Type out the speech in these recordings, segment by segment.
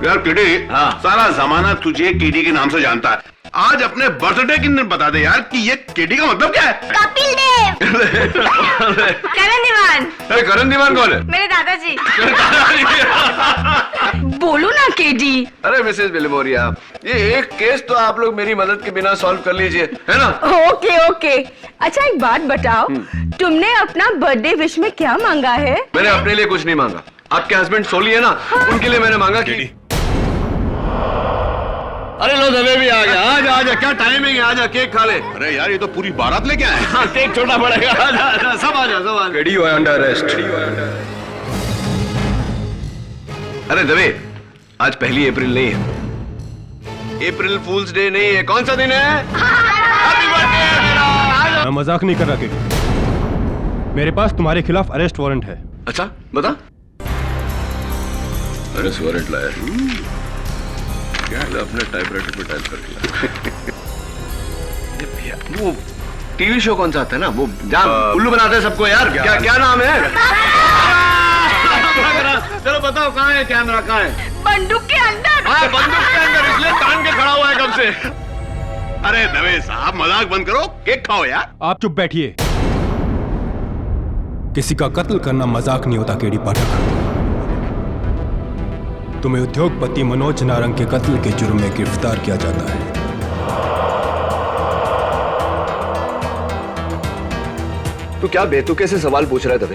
यार केडी, हाँ। सारा जमाना तुझे केडी के नाम से जानता है। आज अपने बर्थडे के दिन बता दे यार कि ये केडी का मतलब क्या है? कपिल देव। करण दीवान। अरे करण दीवान कौन है? मेरे दादाजी। बोलो ना केडी। अरे मिसेस बिलमोरिया, ये एक केस तो आप लोग मेरी मदद के बिना सॉल्व कर लीजिए, है ना? Okay okay. अच्छा एक बात बताओ, तुमने अपना बर्थडे विश में क्या मांगा है? मैंने अपने लिए कुछ नहीं मांगा। आपके हस्बैंड सोली है ना, उनके लिए मैंने मांगा कि अरे लो दबे भी आ गया। आजा आजा, क्या टाइमिंग है, आजा केक खा ले। अरे यार ये तो पूरी बारात लेके आए हैं। हाँ, केक छोटा पड़ेगा। आजा आजा, सब आजा सब आजा। KD you are under arrest. अरे दबे, आज 1 अप्रैल नहीं है, अप्रैल फूल्स डे नहीं है। कौन सा दिन है? Happy birthday. मैं मजाक नहीं कर रहा केडी, मेरे पास तुम्हारे खिलाफ अरेस्ट वारंट है। अच्छा बता। अरेस्ट वारंट लाया क्या? अपने टाइपराइटर पे टाइप करके वो टीवी शो कौन सा आता है ना, वो जहाँ उल्लू बनाते हैं सबको यार, क्या क्या नाम है? चलो बताओ कहाँ है कैमरा, कहाँ है? बंदूक के अंदर। हाँ बंदूक के अंदर, इसलिए तान के खड़ा हुआ है कब से। अरे दवे साहब मजाक बंद करो, केक खाओ यार। आप चुप बैठिए। किसी का कत्ल करना मजाक नहीं होता केडी पाठक। तुम्हें उद्योगपति मनोज नारंग के कत्ल के जुर्म में गिरफ्तार किया जाता है। तू क्या बेतुके से सवाल पूछ रहा है दबे?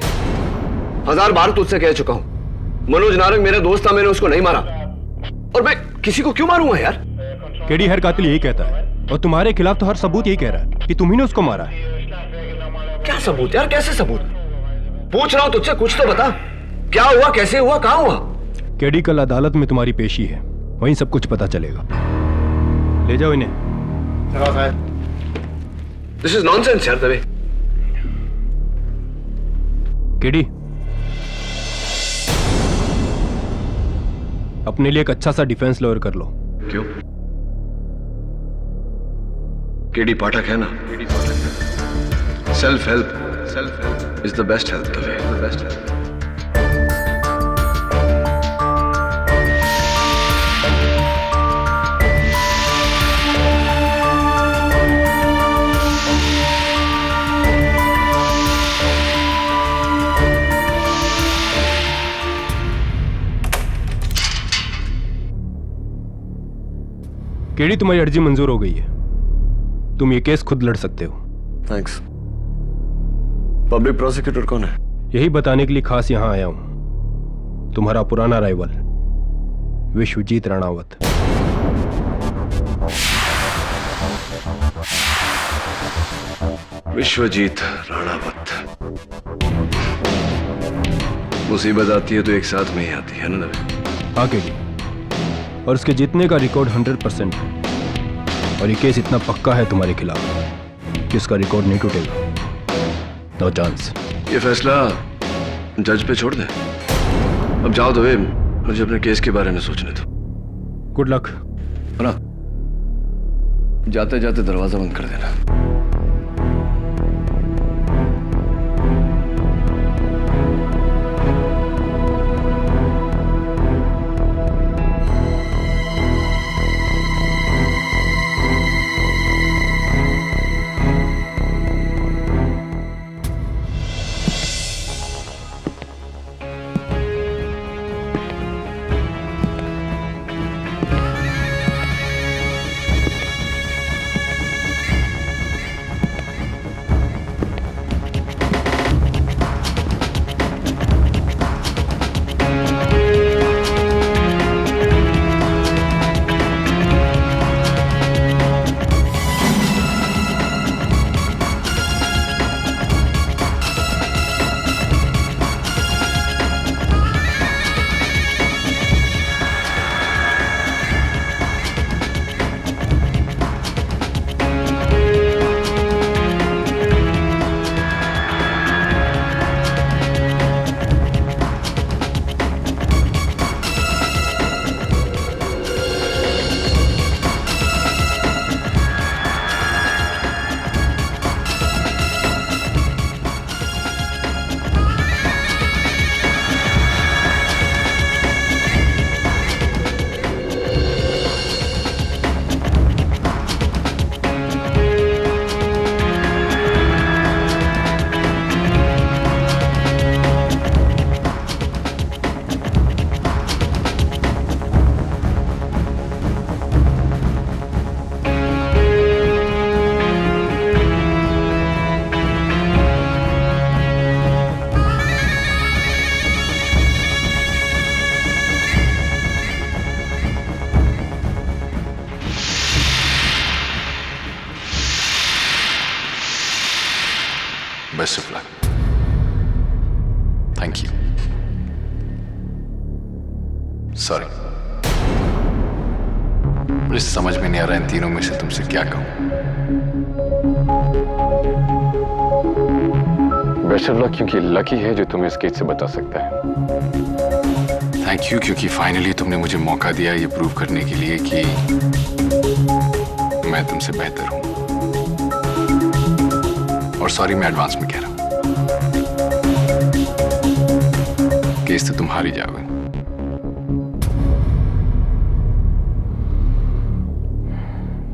1000 बार तुझसे कह चुका हूं, मनोज नारंग मेरा दोस्त था, मैंने उसको नहीं मारा। और मैं किसी को क्यों मारूंगा यार? केडी हर कातिल यही कहता है, और तुम्हारे खिलाफ तो हर सबूत यही कह रहा है कि तुम ही ने उसको मारा है। क्या सबूत यार, कैसे सबूत? पूछ रहा हूं तुझसे, कुछ तो बता। क्या हुआ, कैसे हुआ, कहां हुआ? केडी कल अदालत में तुम्हारी पेशी है, वहीं सब कुछ पता चलेगा। ले जाओ इन्हें। दिस इज नॉनसेंस यार दबे। केडी, अपने लिए एक अच्छा सा डिफेंस लॉयर कर लो। क्यों? केडी पाठक है ना, self help is the best help दबे, द बेस्ट हेल्प। केडी, तुम्हारी अर्जी मंजूर हो गई है, तुम ये केस खुद लड़ सकते हो। थैंक्स। पब्लिक प्रोसिक्यूटर कौन है? यही बताने के लिए खास यहां आया हूं। तुम्हारा पुराना राइवल विश्वजीत राणावत। विश्वजीत राणावत। मुसीबत आती है तो एक साथ में ही आती है ना दबे? हाँ केडी, और उसके जीतने का रिकॉर्ड 100% है, और ये केस इतना पक्का है तुम्हारे खिलाफ कि उसका रिकॉर्ड नहीं टूटेगा। No chance. ये फैसला जज पे छोड़ दे। अब जाओ दबे, मुझे अपने केस के बारे में सोचने दो। Good luck. ना जाते जाते दरवाजा बंद कर देना। सॉरी, मुझे समझ में नहीं आ रहा इन तीनों में से तुमसे क्या कहूं। बेस्ट ऑफ लक, क्योंकि लकी है जो तुम्हें इस केस से बचा सकता है। थैंक यू, क्योंकि फाइनली तुमने मुझे मौका दिया ये प्रूव करने के लिए कि मैं तुमसे बेहतर हूं। और सॉरी, मैं एडवांस में कह रहा हूं, केस तो तुम हार ही जाओगे।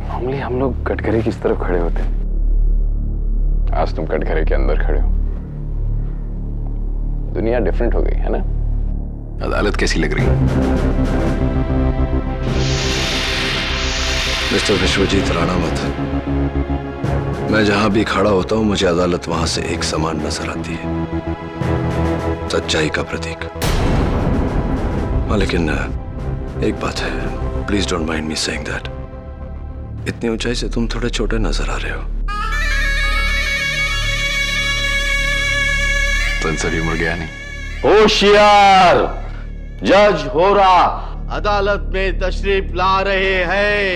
नॉर्मली हम लोग कटघरे किस तरफ खड़े होते हैं, आज तुम कटघरे के अंदर खड़े हो। दुनिया डिफरेंट हो गई है ना। अदालत कैसी लग रही है? मिस्टर विश्वजीत राणावत, मैं जहां भी खड़ा होता हूं मुझे अदालत वहां से एक समान नजर आती है, सच्चाई का प्रतीक। हाँ, लेकिन एक बात है, please don't mind me saying that, इतनी ऊंचाई से तुम थोड़े छोटे नजर आ रहे हो। सभी मुड़ गया नहीं। होशियार, जज हो रहा अदालत में तशरीफ ला रहे हैं।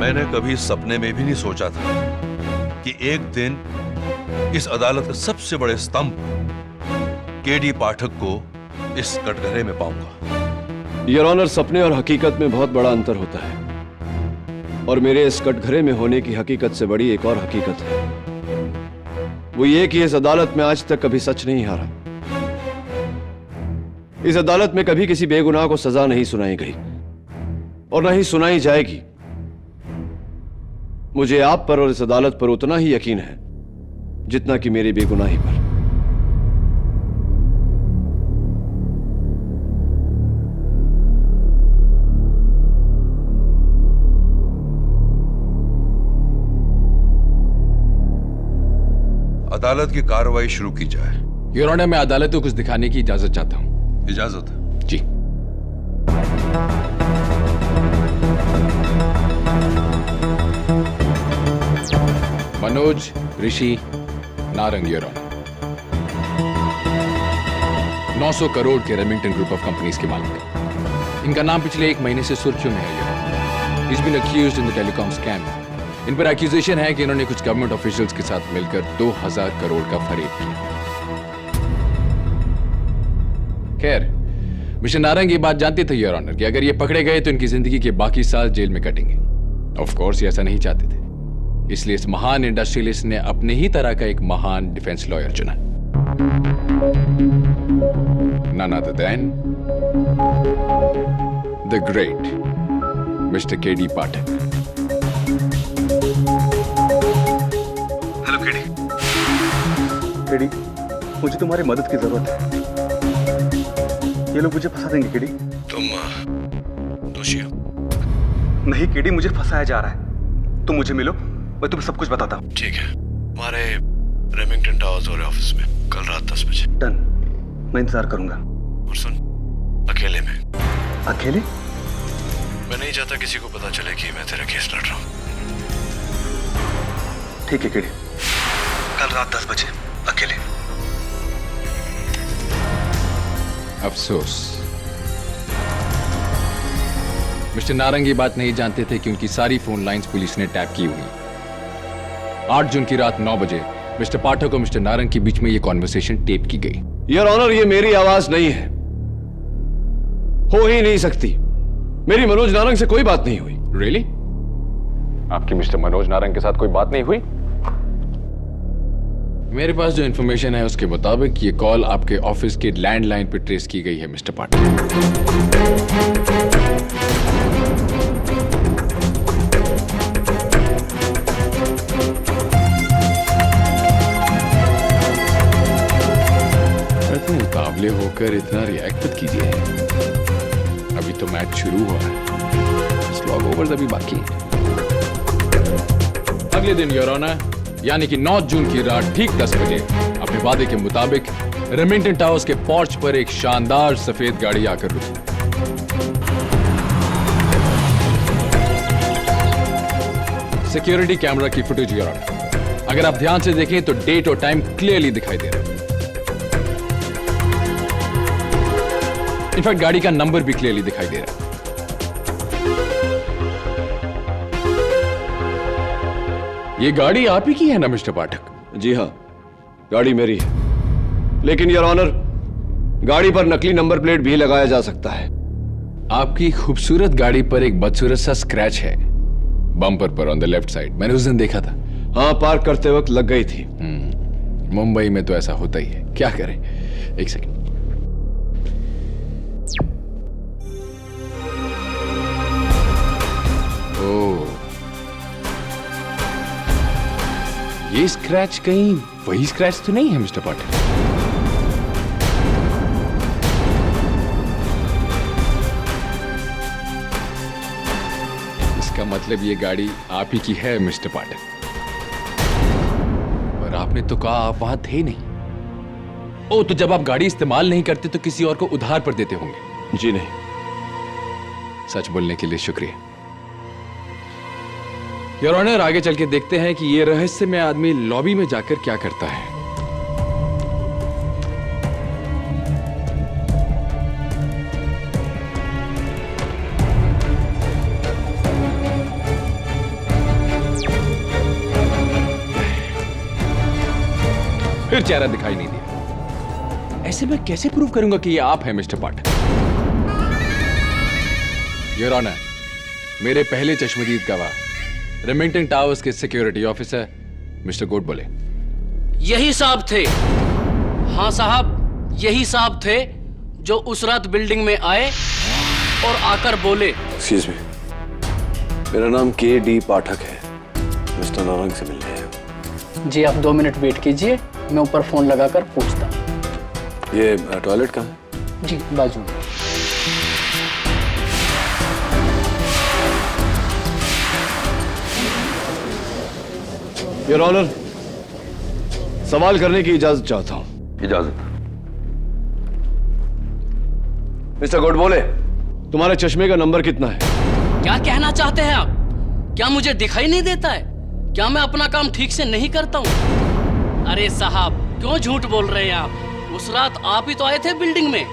मैंने कभी सपने में भी नहीं सोचा था कि एक दिन इस अदालत के सबसे बड़े स्तंभ केडी पाठक को इस कटघरे में पाऊंगा। योर ऑनर, सपने और हकीकत में बहुत बड़ा अंतर होता है, और मेरे इस कटघरे में होने की हकीकत से बड़ी एक और हकीकत है। वो ये कि इस अदालत में आज तक कभी सच नहीं हारा। इस अदालत में कभी किसी बेगुनाह को सजा नहीं सुनाई गई और न ही सुनाई जाएगी। मुझे आप पर और इस अदालत पर उतना ही यकीन है जितना कि मेरी बेगुनाही पर। अदालत की कार्रवाई शुरू की जाए। योर ऑनर, मैं अदालत को कुछ दिखाने की इजाजत चाहता हूं। इजाजत है? जी। मनोज, ऋषि, नारंग, योर ऑनर। 900 करोड़ के रेमिंगटन ग्रुप ऑफ कंपनीज के मालिक। इनका नाम पिछले 1 महीने से सुर्खियों में है, your honour. He's been accused in the telecom scam. इन पर एक्यूजेशन है कि इन्होंने कुछ गवर्नमेंट ऑफिशियल्स के साथ मिलकर 2000 करोड़ का फरेब किया। खैर, मिस्टर नारंग ये बात जानते थे, योर ऑनर, कि अगर ये पकड़े गए तो इनकी जिंदगी के बाकी साल जेल में कटेंगे। ऑफ कोर्स ये ऐसा नहीं चाहते थे, इसलिए इस महान इंडस्ट्रियलिस्ट ने अपने ही तरह का एक महान डिफेंस लॉयर चुना। None other than the great Mr. K.D. Pathak. Hello KD. KD, मुझे तुम्हारी मदद की जरूरत है। ये लोग मुझे फंसा देंगे केडी। तुम दोषी हो? नहीं केडी, मुझे फंसाया जा रहा है। तुम मुझे मिलो, मैं तुम्हें सब कुछ बताता हूँ। ठीक है, हमारे रेमिंगटन टावर्स वाले ऑफिस में कल रात 10 बजे। डन, मैं इंतजार करूंगा। और सुन, अकेले में। अकेले? मैं नहीं चाहता किसी को पता चले कि मैं तेरा केस लड़ रहा हूँ। ठीक है केडी, कल रात 10 बजे अकेले। अफसोस, मिस्टर नारंग ये बात नहीं जानते थे कि उनकी सारी फोन लाइंस पुलिस ने टैप की हुई। 8 जून की रात 9 बजे मिस्टर पाठक और मिस्टर नारंग के बीच में ये कॉन्वर्सेशन टेप की गई। योर ऑनर, ये मेरी आवाज नहीं है, हो ही नहीं सकती। मेरी मनोज नारंग से कोई बात नहीं हुई। रियली? आपकी मिस्टर मनोज नारंग के साथ कोई बात नहीं हुई? मेरे पास जो इंफॉर्मेशन है उसके मुताबिक ये कॉल आपके ऑफिस के लैंडलाइन पर ट्रेस की गई है, मिस्टर पाठक। इतने मुकाबले होकर इतना रिएक्ट मत कीजिए। अभी तो मैच शुरू हुआ है, स्लॉग ओवर्स अभी बाकी है। अगले दिन योर ऑनर, यानी कि 9 जून की रात ठीक 10 बजे अपने वादे के मुताबिक रेमिंगटन टावर्स के पोर्च पर एक शानदार सफेद गाड़ी आकर रुकी। सिक्योरिटी कैमरा की फुटेज योर ऑनर, अगर आप ध्यान से देखें तो डेट और टाइम क्लियरली दिखाई दे रहा है। इनफैक्ट गाड़ी का नंबर भी क्लियरली दिखाई दे रहा है। ये गाड़ी आप ही की है ना मिस्टर पाठक? जी हाँ, गाड़ी मेरी है, लेकिन योर ऑनर गाड़ी पर नकली नंबर प्लेट भी लगाया जा सकता है। आपकी खूबसूरत गाड़ी पर एक बदसूरत सा स्क्रैच है बम्पर पर ऑन द लेफ्ट साइड। मैंने उस दिन देखा था। हाँ, पार्क करते वक्त लग गई थी। मुंबई में तो ऐसा होता ही है, क्या करें। एक सेकंड। ओह, ये स्क्रैच कहीं वही स्क्रैच तो नहीं है मिस्टर पाटिल? इसका मतलब ये गाड़ी आप ही की है मिस्टर पाटिल। और आपने तो कहा आप वहां थे नहीं। ओ, तो जब आप गाड़ी इस्तेमाल नहीं करते तो किसी और को उधार पर देते होंगे? जी नहीं। सच बोलने के लिए शुक्रिया। योर ऑनर, आगे चल के देखते हैं कि ये रहस्यमय आदमी लॉबी में जाकर क्या करता है। फिर चेहरा दिखाई नहीं दिया। ऐसे मैं कैसे प्रूव करूंगा कि ये आप हैं मिस्टर पाठक? योर ऑनर, मेरे पहले चश्मदीद गवाह रेमिंगटन टावर्स के सिक्योरिटी ऑफिसर मिस्टर गोड बोले। यही साहब थे। हाँ साहब, यही साहब थे जो उस रात बिल्डिंग में आए और आकर बोले। एक्सक्यूज मी, मेरा नाम KD पाठक है, मिस्टर नारंग से मिलने हैं। जी आप 2 मिनट वेट कीजिए, मैं ऊपर फोन लगाकर पूछता हूँ। ये टॉयलेट कहाँ है? जी बाजू में। योर ऑनर, सवाल करने की इजाजत चाहता हूं। इजाजत। मिस्टर गोड बोले, तुम्हारे चश्मे का नंबर कितना है? क्या कहना चाहते हैं आप? क्या मुझे दिखाई नहीं देता है? क्या मैं अपना काम ठीक से नहीं करता हूँ? अरे साहब, क्यों झूठ बोल रहे हैं आप? उस रात आप ही तो आए थे बिल्डिंग में।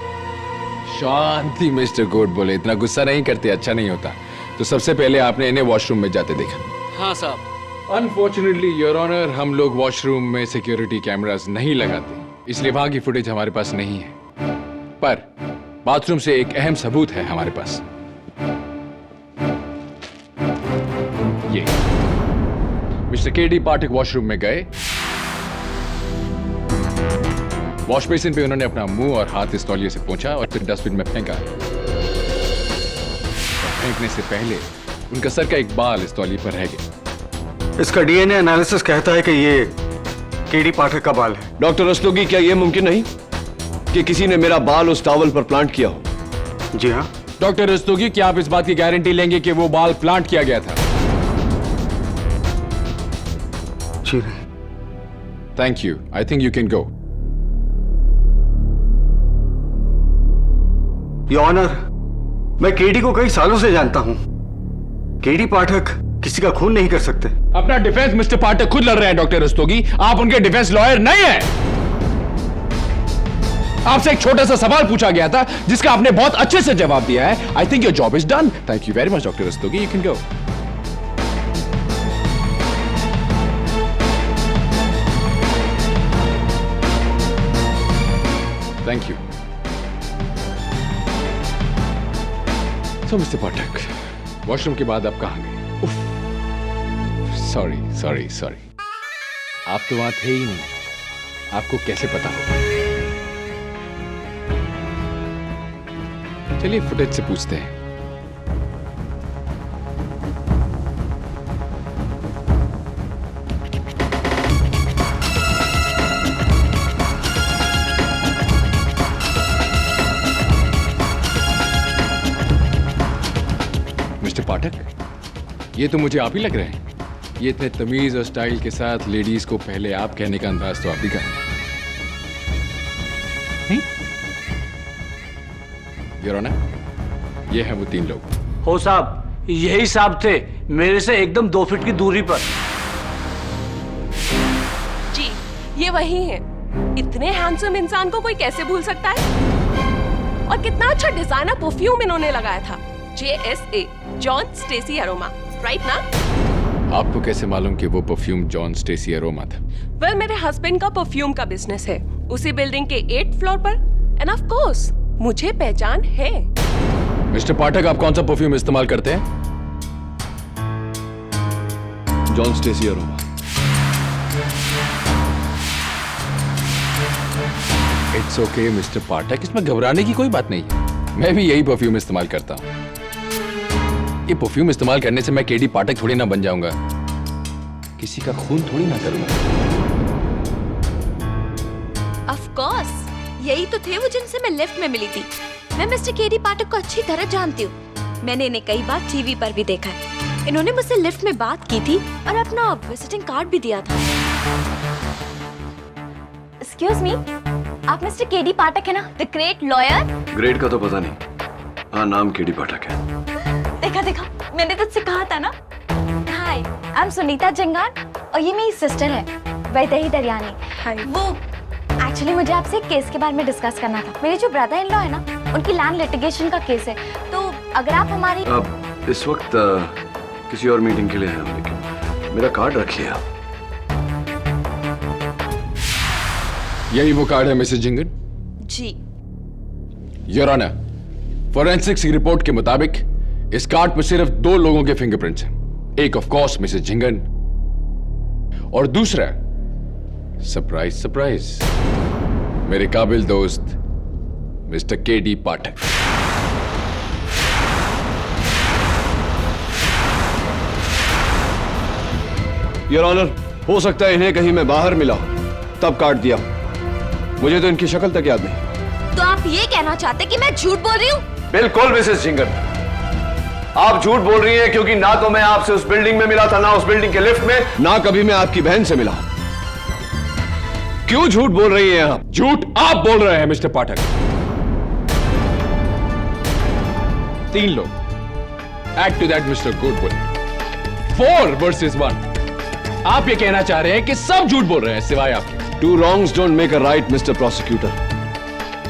शांति मिस्टर गोड बोले, इतना गुस्सा नहीं करते, अच्छा नहीं होता। तो सबसे पहले आपने इन्हें वॉशरूम में जाते देखा? हाँ साहब। अनफॉर्चुनेटली योर ऑनर, हम लोग वॉशरूम में सिक्योरिटी कैमरास नहीं लगाते, इसलिए वहां की फुटेज हमारे पास नहीं है। पर बाथरूम से एक अहम सबूत है हमारे पास। ये मिस्टर KD पाठक वॉशरूम में गए, वॉश बेसिन पे उन्होंने अपना मुंह और हाथ इस तौलिए से पोंछा और फिर डस्टबिन में फेंका। फेंकने से पहले उनका सर का एक बाल इस तौलिए पर रह गया। इसका DNA एनालिसिस कहता है कि ये KD पाठक का बाल है। डॉक्टर रस्तोगी, क्या यह मुमकिन नहीं कि किसी ने मेरा बाल उस टॉवल पर प्लांट किया हो? जी हाँ। डॉक्टर रस्तोगी, क्या आप इस बात की गारंटी लेंगे कि वो बाल प्लांट किया गया था? जी नहीं। Thank you, I think you can go. Your honour, मैं KD को कई सालों से जानता हूं। KD पाठक किसी का खून नहीं कर सकते। अपना डिफेंस मिस्टर पाठक खुद लड़ रहे हैं डॉक्टर रस्तोगी, आप उनके डिफेंस लॉयर नहीं हैं। आपसे एक छोटा सा सवाल पूछा गया था जिसका आपने बहुत अच्छे से जवाब दिया है। I think your job is done. Thank you very much doctor Rastogi, you can go. Thank you. तो मिस्टर पाठक, वॉशरूम के बाद आप कहां गए? सॉरी सॉरी सॉरी, आप तो वहां थे ही नहीं, आपको कैसे पता होगा? चलिए फुटेज से पूछते हैं। मिस्टर पाठक, ये तो मुझे आप ही लग रहे हैं। ये इतने तमीज और स्टाइल के साथ लेडीज को पहले आप कहने का अंदाज तो आप ही का है। योर ऑनर, ये हैं वो 3 लोग। हो साहब, यही साहब थे, मेरे से एकदम 2 फीट की दूरी पर। जी, ये वही है। इतने हैंडसम इंसान को कोई कैसे भूल सकता है? और कितना अच्छा डिजाइनर परफ्यूम इन्होंने लगाया था, JSA, John Stacy aroma, right ना? आपको कैसे मालूम कि वो परफ्यूम जॉन स्टेसी अरोमा था? वेल, मेरे हस्बैंड का परफ्यूम का बिजनेस है, उसी बिल्डिंग के 8th फ्लोर पर, एंड ऑफ कोर्स मुझे पहचान है। मिस्टर पाठक, आप कौन सा परफ्यूम इस्तेमाल करते हैं? John Stacy aroma. It's okay mister Pathak, इसमें घबराने की कोई बात नहीं है। मैं भी यही परफ्यूम इस्तेमाल करता हूँ। ये परफ्यूम इस्तेमाल करने से मैं केडी पाठक थोड़ी ना बन जाऊंगा, किसी का खून थोड़ी ना करूंगा। ऑफ कोर्स, यही तो थे वो जिनसे मैं लिफ्ट में मिली थी। मैं मिस्टर केडी पाठक को अच्छी तरह जानती हूँ। मैंने इन्हें कई बार टीवी पर भी देखा है। इन्होंने मुझसे लिफ्ट में बात की थी और अपना विजिटिंग कार्ड भी दिया था। एक्सक्यूज मी, आप मिस्टर केडी पाठक है ना, द ग्रेट लॉयर? ग्रेट का तो पता नहीं, हाँ नाम केडी पाठक है। देखा देखा, मैंने तुझसे कहा था ना। हाय, आई एम सुनीता जंगार और ये मेरी सिस्टर है वैदेही दरियानी। हाय। वो एक्चुअली मुझे आपसे एक केस के बारे में डिस्कस करना था। मेरे जो ब्रदर इन लॉ है ना, उनकी लैंड लिटिगेशन का केस है, तो अगर आप हमारी इस वक्त किसी और मीटिंग के लिए हैं हम, लेकिन मेरा कार्ड रखिए आप। यही वो कार्ड है मिसेस जिंगन? जी। योर ऑनर, फोरेंसिक्स की रिपोर्ट के मुताबिक इस कार्ड पर सिर्फ 2 लोगों के फिंगरप्रिंट्स हैं। एक ऑफ कोर्स मिसेस जिंगन और दूसरा, सरप्राइज सरप्राइज, मेरे काबिल दोस्त mister KD Pathak. Your honour, हो सकता है इन्हें कहीं मैं बाहर मिला तब काट दिया, मुझे तो इनकी शक्ल तक याद नहीं। तो आप ये कहना चाहते कि मैं झूठ बोल रही हूँ? बिल्कुल मिसेस जिंगन, आप झूठ बोल रही हैं, क्योंकि ना तो मैं आपसे उस बिल्डिंग में मिला था, ना उस बिल्डिंग के लिफ्ट में, ना कभी मैं आपकी बहन से मिला। क्यों झूठ बोल रही हैं आप? झूठ आप बोल रहे हैं मिस्टर पाठक। 3 लोग, add to that mister Goodwill, 4 versus 1। आप ये कहना चाह रहे हैं कि सब झूठ बोल रहे हैं सिवाय आपके। 2 wrongs don't make a right, mister prosecutor.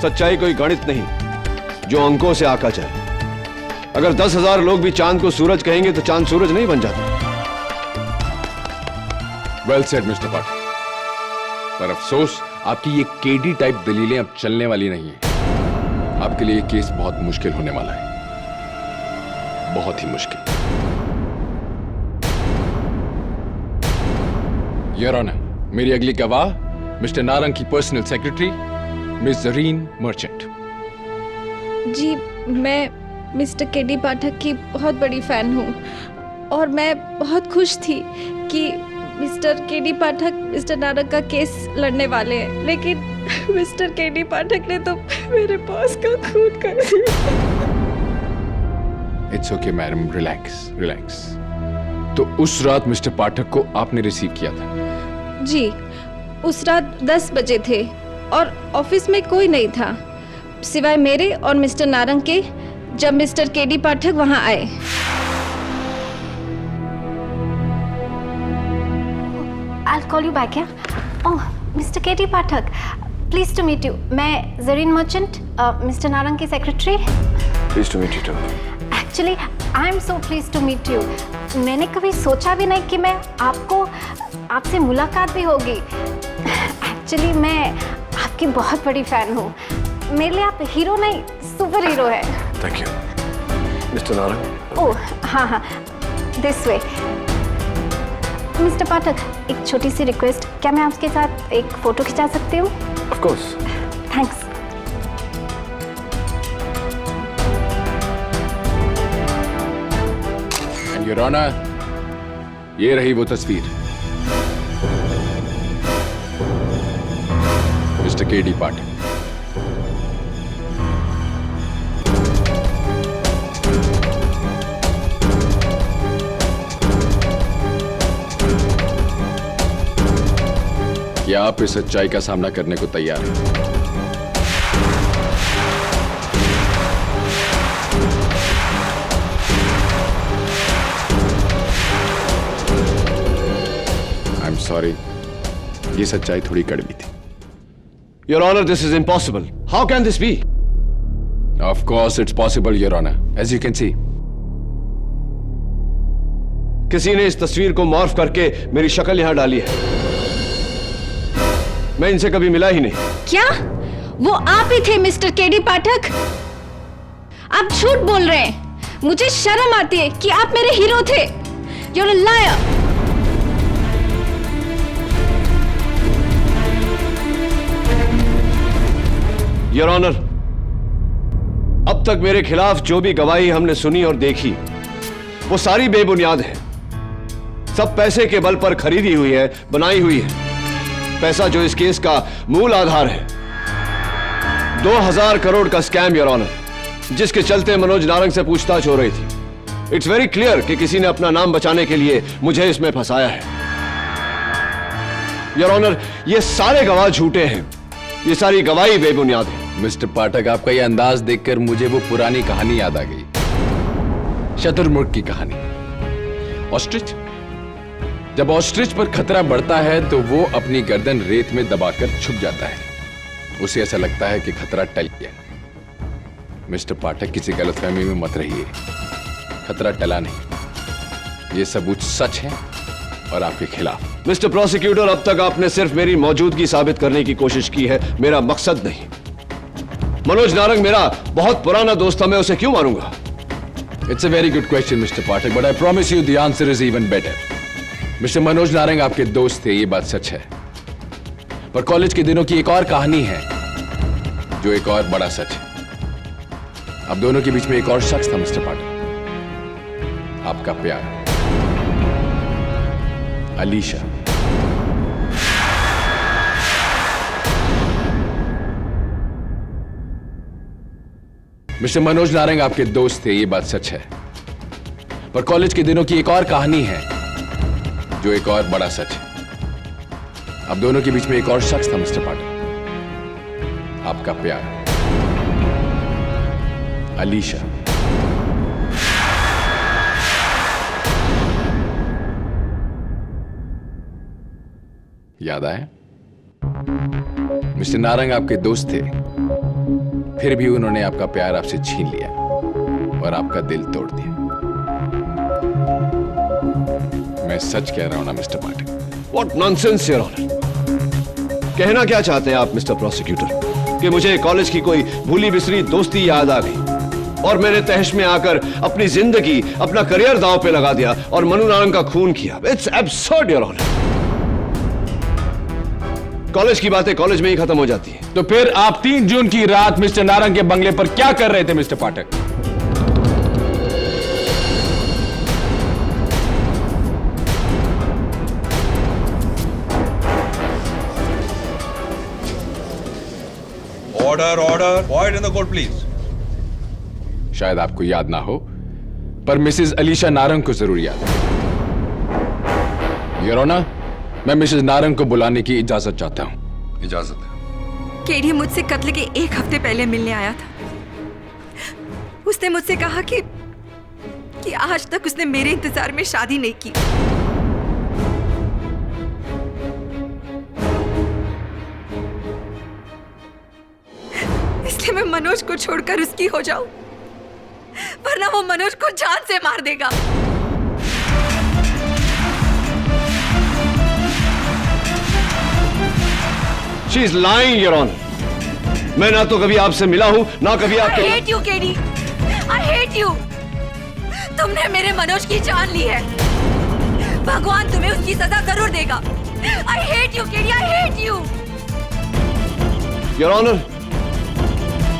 सच्चाई कोई गणित नहीं जो अंकों से आका जाए। अगर 10,000 लोग भी चांद को सूरज कहेंगे तो चांद सूरज नहीं बन जाता। वेल सेड मिस्टर पाठक, पर अफसोस आपकी ये केडी टाइप दलीलें अब चलने वाली नहीं है। आपके लिए ये केस बहुत मुश्किल होने वाला है, बहुत ही मुश्किल। योर ऑनर, मेरी अगली गवाह मिस्टर नारंग की personal secretary miss Zarine Merchant. जी, मैं मिस्टर केडी पाठक की बहुत बड़ी फैन हूँ और मैं बहुत खुश थी कि मिस्टर केडी पाठक मिस्टर नारंग का केस लड़ने वाले हैं, लेकिन मिस्टर केडी पाठक ने तो मेरे बॉस का खून कर दिया। It's okay madam, relax relax. तो उस रात मिस्टर पाठक को आपने रिसीव किया था? जी, उस रात 10 बजे थे और ऑफिस में कोई नहीं था सिवाय मेरे और मिस्टर नारंग के, जब मिस्टर केडी पाठक वहां आए। I'll call you back, yeah? Oh, Mr. KD Pathak, pleased to meet you. मैं जरीन मर्चेंट, मिस्टर नारंग की secretary. Pleased to meet you too. Actually, I am so pleased to meet you. मैंने कभी सोचा भी नहीं कि मैं आपसे मुलाकात भी होगी। Actually, मैं आपकी बहुत बड़ी फैन हूँ। मेरे लिए आप हीरो नहीं, सुपर हीरो है। Thank you. मिस्टर नारंग। ओह हाँ हाँ, दिस वे। मिस्टर पाठक, एक छोटी सी रिक्वेस्ट, क्या मैं आपके साथ एक फोटो खिंचा सकती हूँ? Of course. Thanks. Your honour, ये रही वो तस्वीर, मिस्टर केडी पाठक। क्या आप इस सच्चाई का सामना करने को तैयार हैं? सॉरी, ये सच्चाई थोड़ी कड़वी थी। Your honour, this is impossible. How can this be? Of course it's possible your honour, as you can see. किसी ने इस तस्वीर को मॉर्फ करके मेरी शक्ल यहां डाली है। मैं इनसे कभी मिला ही नहीं। क्या वो आप ही थे मिस्टर केडी पाठक? आप झूठ बोल रहे हैं। मुझे शर्म आती है कि आप मेरे हीरो थे। You're a liar. Your honour, अब तक मेरे खिलाफ जो भी गवाही हमने सुनी और देखी वो सारी बेबुनियाद है। सब पैसे के बल पर खरीदी हुई है, बनाई हुई है। पैसा जो इस केस का मूल आधार है। 2000 करोड़ का स्कैम योर ऑनर, जिसके चलते मनोज नारंग से पूछताछ हो रही थी। इट्स वेरी क्लियर कि किसी ने अपना नाम बचाने के लिए मुझे इसमें फंसाया है। योर ऑनर, ये सारे गवाह झूठे हैं। ये सारी गवाही बेबुनियाद है। मिस्टर पाठक, आपका ये अंदाज देखकर मुझे वो पुरानी कहानी याद आ गई, शतुरमुर्ग की कहानी। ऑस्ट्रिच, जब ऑस्ट्रिच पर खतरा बढ़ता है तो वो अपनी गर्दन रेत में दबाकर छुप जाता है। उसे ऐसा लगता है कि खतरा टल गया। मिस्टर पाठक, किसी गलतफहमी में मत रहिए। खतरा टला नहीं। ये सबूत सच है और आपके खिलाफ। मिस्टर प्रोसिक्यूटर, अब तक आपने सिर्फ मेरी मौजूदगी साबित करने की कोशिश की है, मेरा मकसद नहीं। मनोज नारंग मेरा बहुत पुराना दोस्त था, मैं उसे क्यों मारूंगा? It's a very good question mister Pathak, but I promise you the answer is even better. Mister Manoj Narang आपके दोस्त थे, ये बात सच है। पर कॉलेज के दिनों की एक और कहानी है जो एक और बड़ा सच है। अब दोनों के बीच में एक और शख्स था मिस्टर पाठक, आपका प्यार, अलीशा। मिस्टर मनोज नारंग आपके दोस्त थे, ये बात सच है। पर कॉलेज के दिनों की एक और कहानी है जो एक और बड़ा सच है। अब दोनों के बीच में एक और शख्स था मिस्टर पाठक, आपका प्यार, अलीशा। याद आए? मिस्टर नारंग आपके दोस्त थे, फिर भी उन्होंने आपका प्यार आपसे छीन लिया और आपका दिल तोड़ दिया। मैं सच कह रहा हूं ना mister Pathak? What nonsense, Your Honor! कहना क्या चाहते हैं आप मिस्टर प्रोसिक्यूटर? कि मुझे कॉलेज की कोई भूली बिसरी दोस्ती याद आ गई और मैंने तहश में आकर अपनी जिंदगी, अपना करियर दांव पे लगा दिया और मनु नारंग का खून किया। It's absurd, Your Honor! College की बातें कॉलेज में ही खत्म हो जाती है। तो फिर आप 3 जून की रात मिस्टर नारंग के बंगले पर क्या कर रहे थे mister Pathak? Order order, quite in the court please. शायद आपको याद ना हो, पर मिसेस अलीशा नारंग को जरूर याद है। योर ऑनर, मैं मिसेस नारंग को बुलाने की इजाजत चाहता हूं। इजाजत है। केडी मुझसे कत्ल के 1 हफ्ते पहले मिलने आया था। उसने मुझसे कहा कि आज तक उसने मेरे इंतजार में शादी नहीं की। इसलिए मैं मनोज को छोड़कर उसकी हो जाऊं, वरना वो मनोज को जान से मार देगा। She is lying, Your Honor. मैं ना तो कभी आपसे मिला हूं, ना कभी आपके। I hate you, KD. I hate you. तुमने मेरे मनोज की जान ली है। भगवान तुम्हें उसकी सजा जरूर देगा। I hate you, KD. I hate you. Your Honor,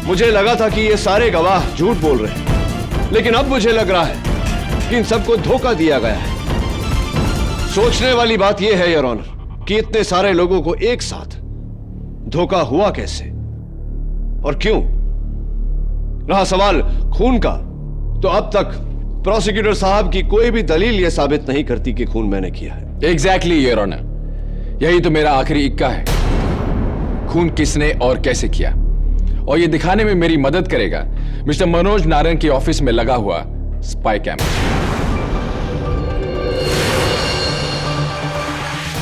मुझे लगा था कि ये सारे गवाह झूठ बोल रहे हैं, लेकिन अब मुझे लग रहा है कि इन सबको धोखा दिया गया है। सोचने वाली बात यह है योर ऑनर कि इतने सारे लोगों को एक साथ धोखा हुआ कैसे और क्यों। रहा सवाल खून का, तो अब तक प्रोसिक्यूटर साहब की कोई भी दलील यह साबित नहीं करती कि खून मैंने किया है। एग्जैक्टली योर ऑनर, यही तो मेरा आखिरी इक्का है। खून किसने और कैसे किया, और यह दिखाने में मेरी मदद करेगा मिस्टर मनोज नारंग के ऑफिस में लगा हुआ स्पाई कैमरा।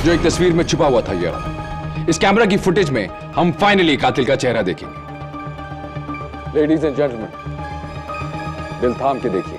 जो एक तस्वीर में छुपा हुआ था योर ऑनर। इस कैमरा की फुटेज में हम फाइनली कातिल का चेहरा देखेंगे। लेडीज एंड जेंटलमैन, दिल थाम के देखिए।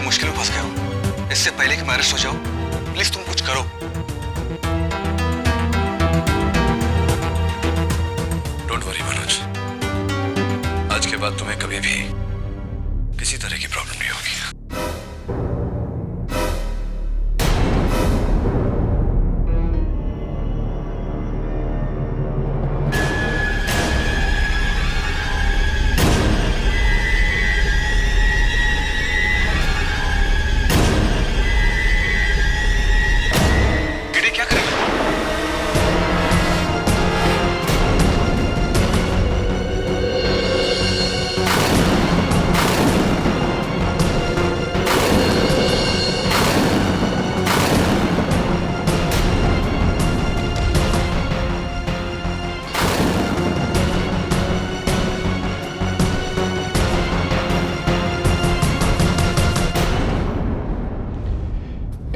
मुश्किल में फंस गया हूं। इससे पहले कि मैं अरेस्ट हो जाऊं, प्लीज तुम कुछ करो। डोंट वरी मनोज, आज के बाद तुम्हें कभी भी किसी तरह की प्रॉब्लम नहीं होगी।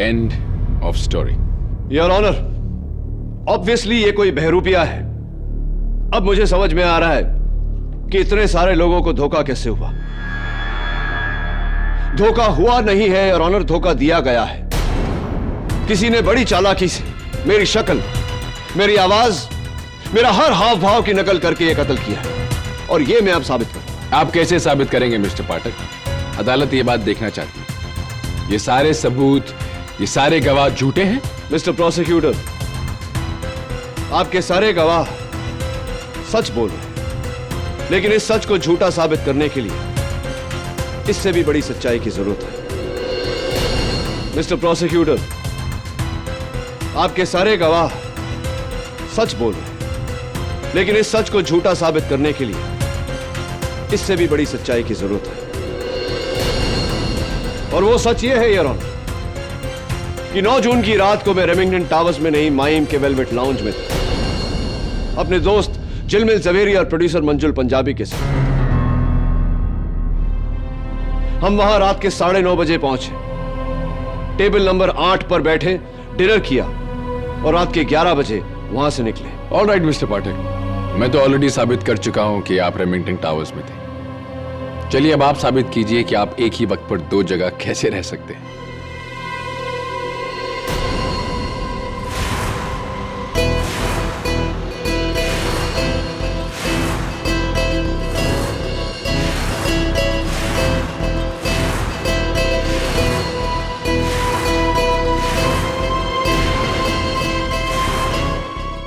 End of story. Your honour, obviously ये कोई बहरूपिया है। अब मुझे समझ में आ रहा है कि इतने सारे लोगों को धोखा कैसे हुआ। धोखा हुआ नहीं है योर ऑनर, धोखा दिया गया है। किसी ने बड़ी चालाकी से मेरी शक्ल, मेरी आवाज, मेरा हर हाव भाव की नकल करके ये कत्ल किया है, और ये मैं अब साबित करूंगा। आप कैसे साबित करेंगे मिस्टर पाठक? अदालत ये बात देखना चाहती है। ये सारे सबूत, ये सारे गवाह झूठे हैं? मिस्टर प्रोसिक्यूटर, आपके सारे गवाह सच बोल रहे, लेकिन इस सच को झूठा साबित करने के लिए इससे भी बड़ी सच्चाई की जरूरत है। मिस्टर प्रोसिक्यूटर, आपके सारे गवाह सच बोल रहे, लेकिन इस सच को झूठा साबित करने के लिए इससे भी बड़ी सच्चाई की जरूरत है। और वो सच ये है योर ऑनर कि 9 जून की रात को मैं रेमिंगटन टावर्स में नहीं, माइम के वेलवेट लाउंज में था, अपने दोस्त जिलमिल जवेरी और प्रोड्यूसर मंजुल पंजाबी के साथ। हम वहां रात के 9:30 बजे पहुंचे, टेबल नंबर 8 पर बैठे, डिनर किया और रात के 11 बजे वहां से निकले। ऑल राइट मिस्टर पाठक, मैं तो ऑलरेडी साबित कर चुका हूं कि आप रेमिंगटन टावर्स में थे। चलिए अब आप साबित कीजिए कि आप एक ही वक्त पर 2 जगह कैसे रह सकते हैं।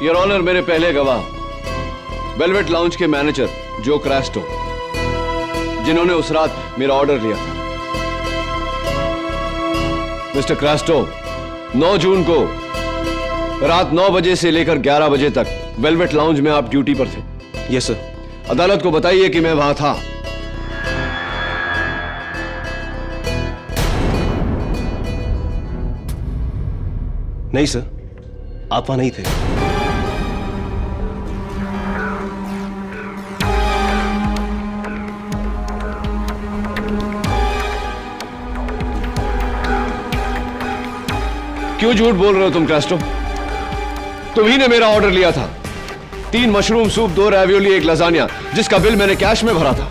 योर ऑनर, मेरे पहले गवाह वेलवेट लाउंज के मैनेजर जो क्रास्टो, जिन्होंने उस रात मेरा ऑर्डर लिया था। मिस्टर क्रास्टो 9 जून को रात 9 बजे से लेकर 11 बजे तक वेलवेट लाउंज में आप ड्यूटी पर थे। Yes sir. अदालत को बताइए कि मैं वहां था। नहीं सर, आप वहां नहीं थे। क्यों झूठ बोल रहे हो तुम क्रास्टो? तुम्ही ने मेरा ऑर्डर लिया था। 3 मशरूम सूप, 2 रैवियोली, 1 लजानिया, जिसका बिल मैंने कैश में भरा था।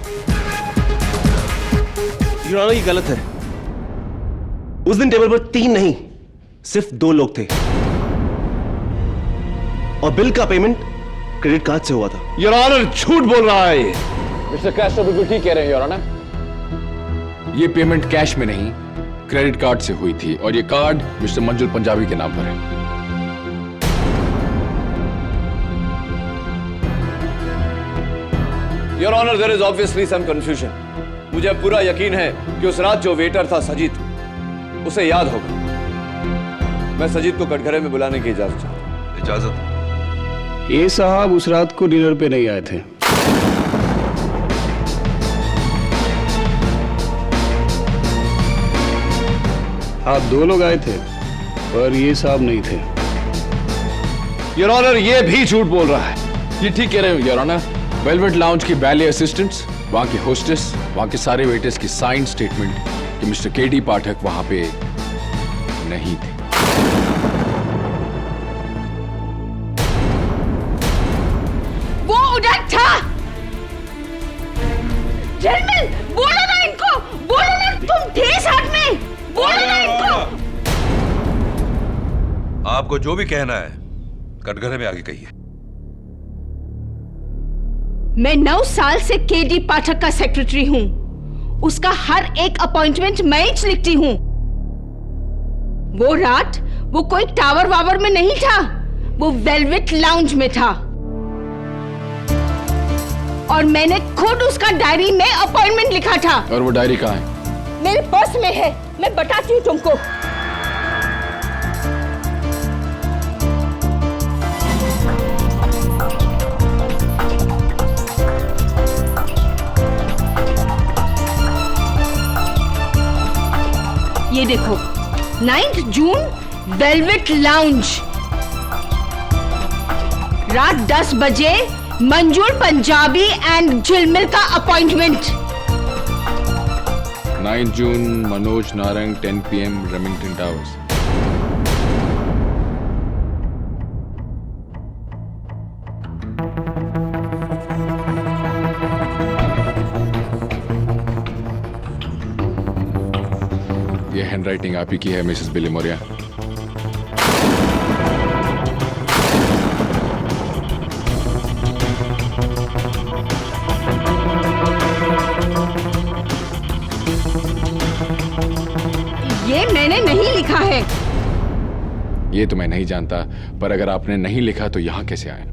योर ऑनर, ये गलत है। उस दिन टेबल पर 3 नहीं, सिर्फ 2 लोग थे, और बिल का पेमेंट क्रेडिट कार्ड से हुआ था। योर ऑनर, झूठ बोल रहा है ये। मिस्टर क्रास्टो बिल्कुल ठीक कह रहे हैं योर ऑनर। ये पेमेंट कैश में नहीं, क्रेडिट कार्ड से हुई थी, और ये कार्ड मिस्टर मंजुल पंजाबी के नाम पर है। Your honour, there is obviously some confusion. मुझे पूरा यकीन है कि उस रात जो वेटर था सजीद, उसे याद होगा। मैं सजीद को कटघरे में बुलाने की इजाजत चाहता हूं। इजाजत? ये साहब उस रात को डिनर पे नहीं आए थे। आप 2 लोग आए थे, पर ये साहब नहीं थे। योर ऑनर, ये भी झूठ बोल रहा है। ये ठीक कह रहे हो योर ऑनर। वेलवेट लाउंज की बैले असिस्टेंट्स, वहां की होस्टेस, वहां के सारे वेटर्स की साइन स्टेटमेंट कि मिस्टर केडी पाठक वहां पे नहीं थे। वो उधर था। झिलमिल, बोलो ना इनको, बोलो ना तुम थे साथ में, बोलो ना इनको। आपको जो भी कहना है कटघरे में आगे कहिए। मैं 9 साल से केडी पाठक का सेक्रेटरी हूं। उसका हर एक अपॉइंटमेंट मैं ही लिखती हूं। वो रात वो कोई टावर वावर में नहीं था, वो वेलवेट लाउंज में था। और मैंने खुद उसका डायरी में अपॉइंटमेंट लिखा था। और वो डायरी कहाँ है? मेरे पर्स में है, मैं बताती हूँ तुमको। ये देखो, 9 जून, वेलवेट लाउंज, रात 10 बजे, मंजूर पंजाबी एंड झिलमिल का अपॉइंटमेंट। 9 जून, Manoj Narang, 10 PM, Remington towers. ये हैंडराइटिंग आप ही की है मिसेस बिली मोरिया। ये मैंने नहीं लिखा है। ये तो मैं नहीं जानता, पर अगर आपने नहीं लिखा तो यहाँ कैसे आए?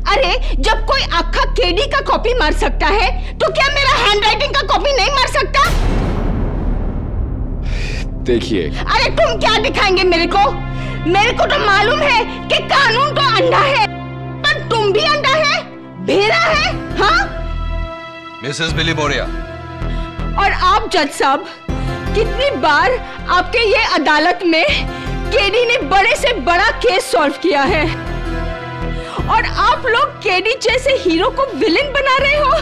अरे जब कोई आखा केडी का कॉपी मार सकता है, तो क्या मेरा हैंडराइटिंग का कॉपी नहीं मार सकता? देखिए, अरे तुम क्या दिखाएंगे मेरे को? मेरे को तो मालूम है कि कानून तो अंधा है, पर तुम भी अंधा है, भेड़ा है, हाँ? Mrs Billy Moriya. और आप जज साहब, कितनी बार आपके ये अदालत में केडी ने बड़े से बड़ा केस सॉल्व किया है, और आप लोग केडी जैसे हीरो को विलेन बना रहे हो।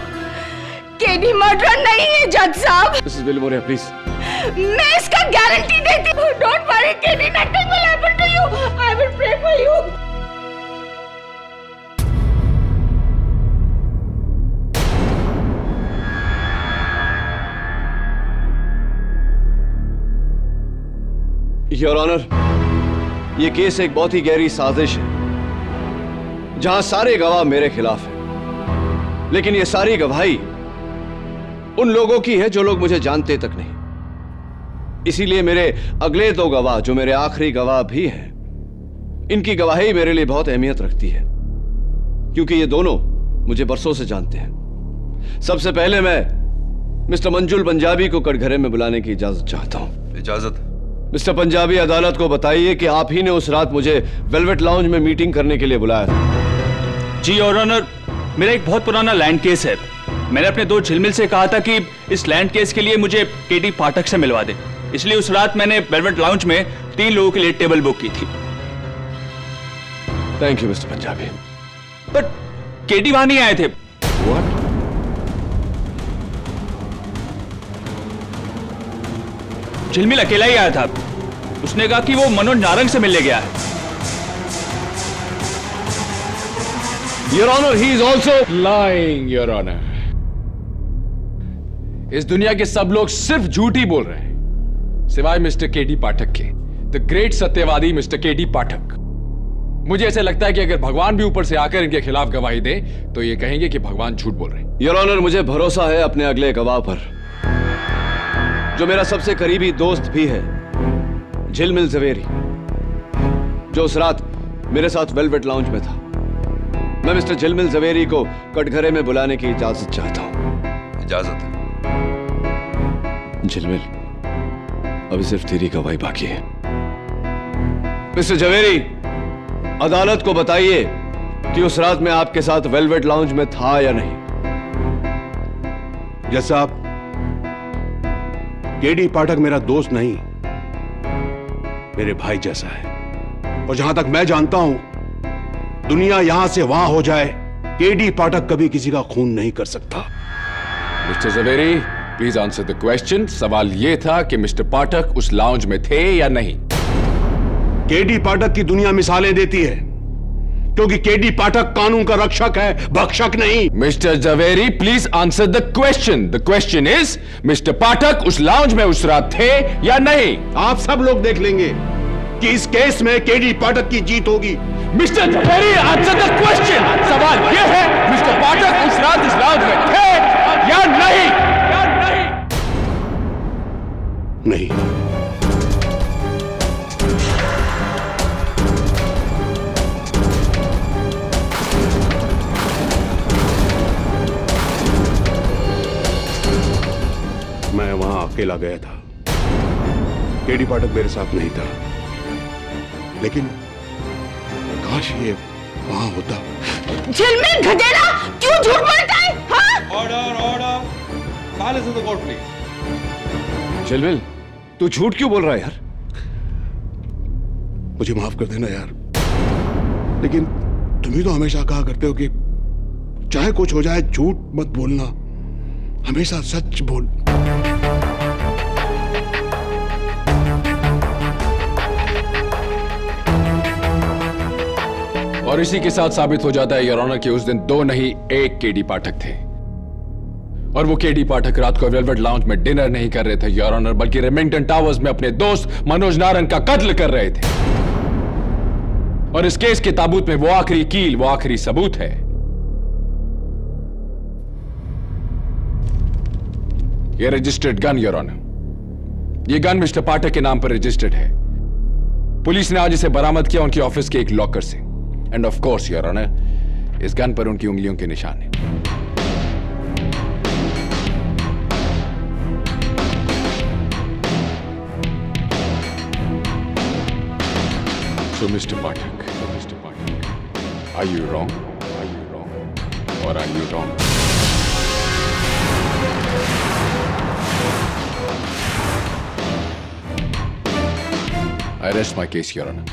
केडी मर्डर नहीं है जज साहब। Mrs Billy Moria please. मैं इसका गारंटी देती हूँ। Don't worry K D, nothing will happen to you. I will pray for you. Your honour, ये केस एक बहुत ही गहरी साजिश है, जहां सारे गवाह मेरे खिलाफ हैं। लेकिन ये सारी गवाही उन लोगों की है जो लोग मुझे जानते तक नहीं। इसीलिए मेरे अगले 2 गवाह, जो मेरे आखिरी गवाह भी हैं, इनकी गवाही मेरे लिए बहुत अहमियत रखती है, क्योंकि ये दोनों मुझे बरसों से जानते हैं। सबसे पहले मैं मिस्टर मंजुल पंजाबी को कटघरे में बुलाने की इजाजत चाहता हूं। इजाजत? मिस्टर पंजाबी, अदालत को बताइए कि आप ही ने उस रात मुझे वेलवेट लाउंज में मीटिंग करने के लिए बुलाया था। जी योर ऑनर, मेरा एक बहुत पुराना लैंड केस है। मैंने अपने 2 झिलमिल से कहा था कि इस लैंड केस के लिए मुझे केडी पाठक से मिलवा दे, इसलिए उस रात मैंने वेलवेट लाउंज में 3 लोगों के लिए टेबल बुक की थी। Thank you mister Punjabi. But KD वहां नहीं आए थे। व्हाट? झिलमिल अकेला ही आया था। उसने कहा कि वो मनोज नारंग से मिलने गया है। Your Honor, he is also lying, Your Honor. इस दुनिया के सब लोग सिर्फ झूठ ही बोल रहे हैं, सिवाय मिस्टर केडी पाठक के, द ग्रेट सत्यवादी मिस्टर केडी पाठक। मुझे ऐसा लगता है कि अगर भगवान भी ऊपर से आकर इनके खिलाफ गवाही दे, तो ये कहेंगे कि भगवान झूठ बोल रहे हैं। योर ऑनर, मुझे भरोसा है अपने अगले गवाह पर, जो मेरा सबसे करीबी दोस्त भी है, झिलमिल जवेरी, जो उस रात मेरे साथ वेलवेट लाउंज में था। मैं मिस्टर झिलमिल जवेरी को कटघरे में बुलाने की इजाजत चाहता हूं। इजाजत है। झिलमिल, अभी सिर्फ तेरी गवाही बाकी है। मिस्टर जवेरी, अदालत को बताइए कि उस रात मैं आपके साथ वेलवेट लाउंज में था या नहीं। जज साहब, केडी पाठक मेरा दोस्त नहीं, मेरे भाई जैसा है। और जहां तक मैं जानता हूं, दुनिया यहां से वहां हो जाए, केडी पाठक कभी किसी का खून नहीं कर सकता। Mister Javeri, please answer the question. सवाल यह था कि मिस्टर पाठक उस लाउंज में थे या नहीं। केडी पाठक की दुनिया मिसालें देती है, क्योंकि केडी पाठक कानून का रक्षक है, भक्षक नहीं। Mister Javeri, please answer the question. The question is, mister Pathak उस लाउंज में उस रात थे या नहीं। आप सब लोग देख लेंगे कि इस केस में केडी पाठक की जीत होगी। Mister Javeri, answer the question. सवाल यह है, मिस्टर पाठक उस रात इस लाउंज में थे या नहीं। नहीं। मैं वहां अकेला गया था, केडी पाठक मेरे साथ नहीं था, लेकिन काश ये वहां होता। झिलमिल गधेड़ा, क्यों झूठ बोलता है? हाँ? Order order, silence in the court please. झिलमिल, तू झूठ क्यों बोल रहा है यार? मुझे माफ कर देना यार, लेकिन तुम ही तो हमेशा कहा करते हो कि चाहे कुछ हो जाए झूठ मत बोलना, हमेशा सच बोल। और इसी के साथ साबित हो जाता है योर ऑनर कि उस दिन दो नहीं एक केडी पाठक थे, और वो केडी पाठक रात को वेलवेट लाउंज में डिनर नहीं कर रहे थे योर ऑनर, बल्कि रेमिंगटन टावर्स में अपने दोस्त मनोज नारंग का कत्ल कर रहे थे। और इस केस के ताबूत में वो आखिरी कील, वो आखिरी सबूत है। ये रजिस्टर्ड गन योर ऑनर, ये गन मिस्टर पाठक के नाम पर रजिस्टर्ड है। पुलिस ने आज इसे बरामद किया उनके ऑफिस के एक लॉकर से। And of course your honour, इस गन पर उनकी उंगलियों के निशान हैं। So Mr. Pathak, are you wrong? Are you wrong? Or are you wrong? I rest my case, Your Honor.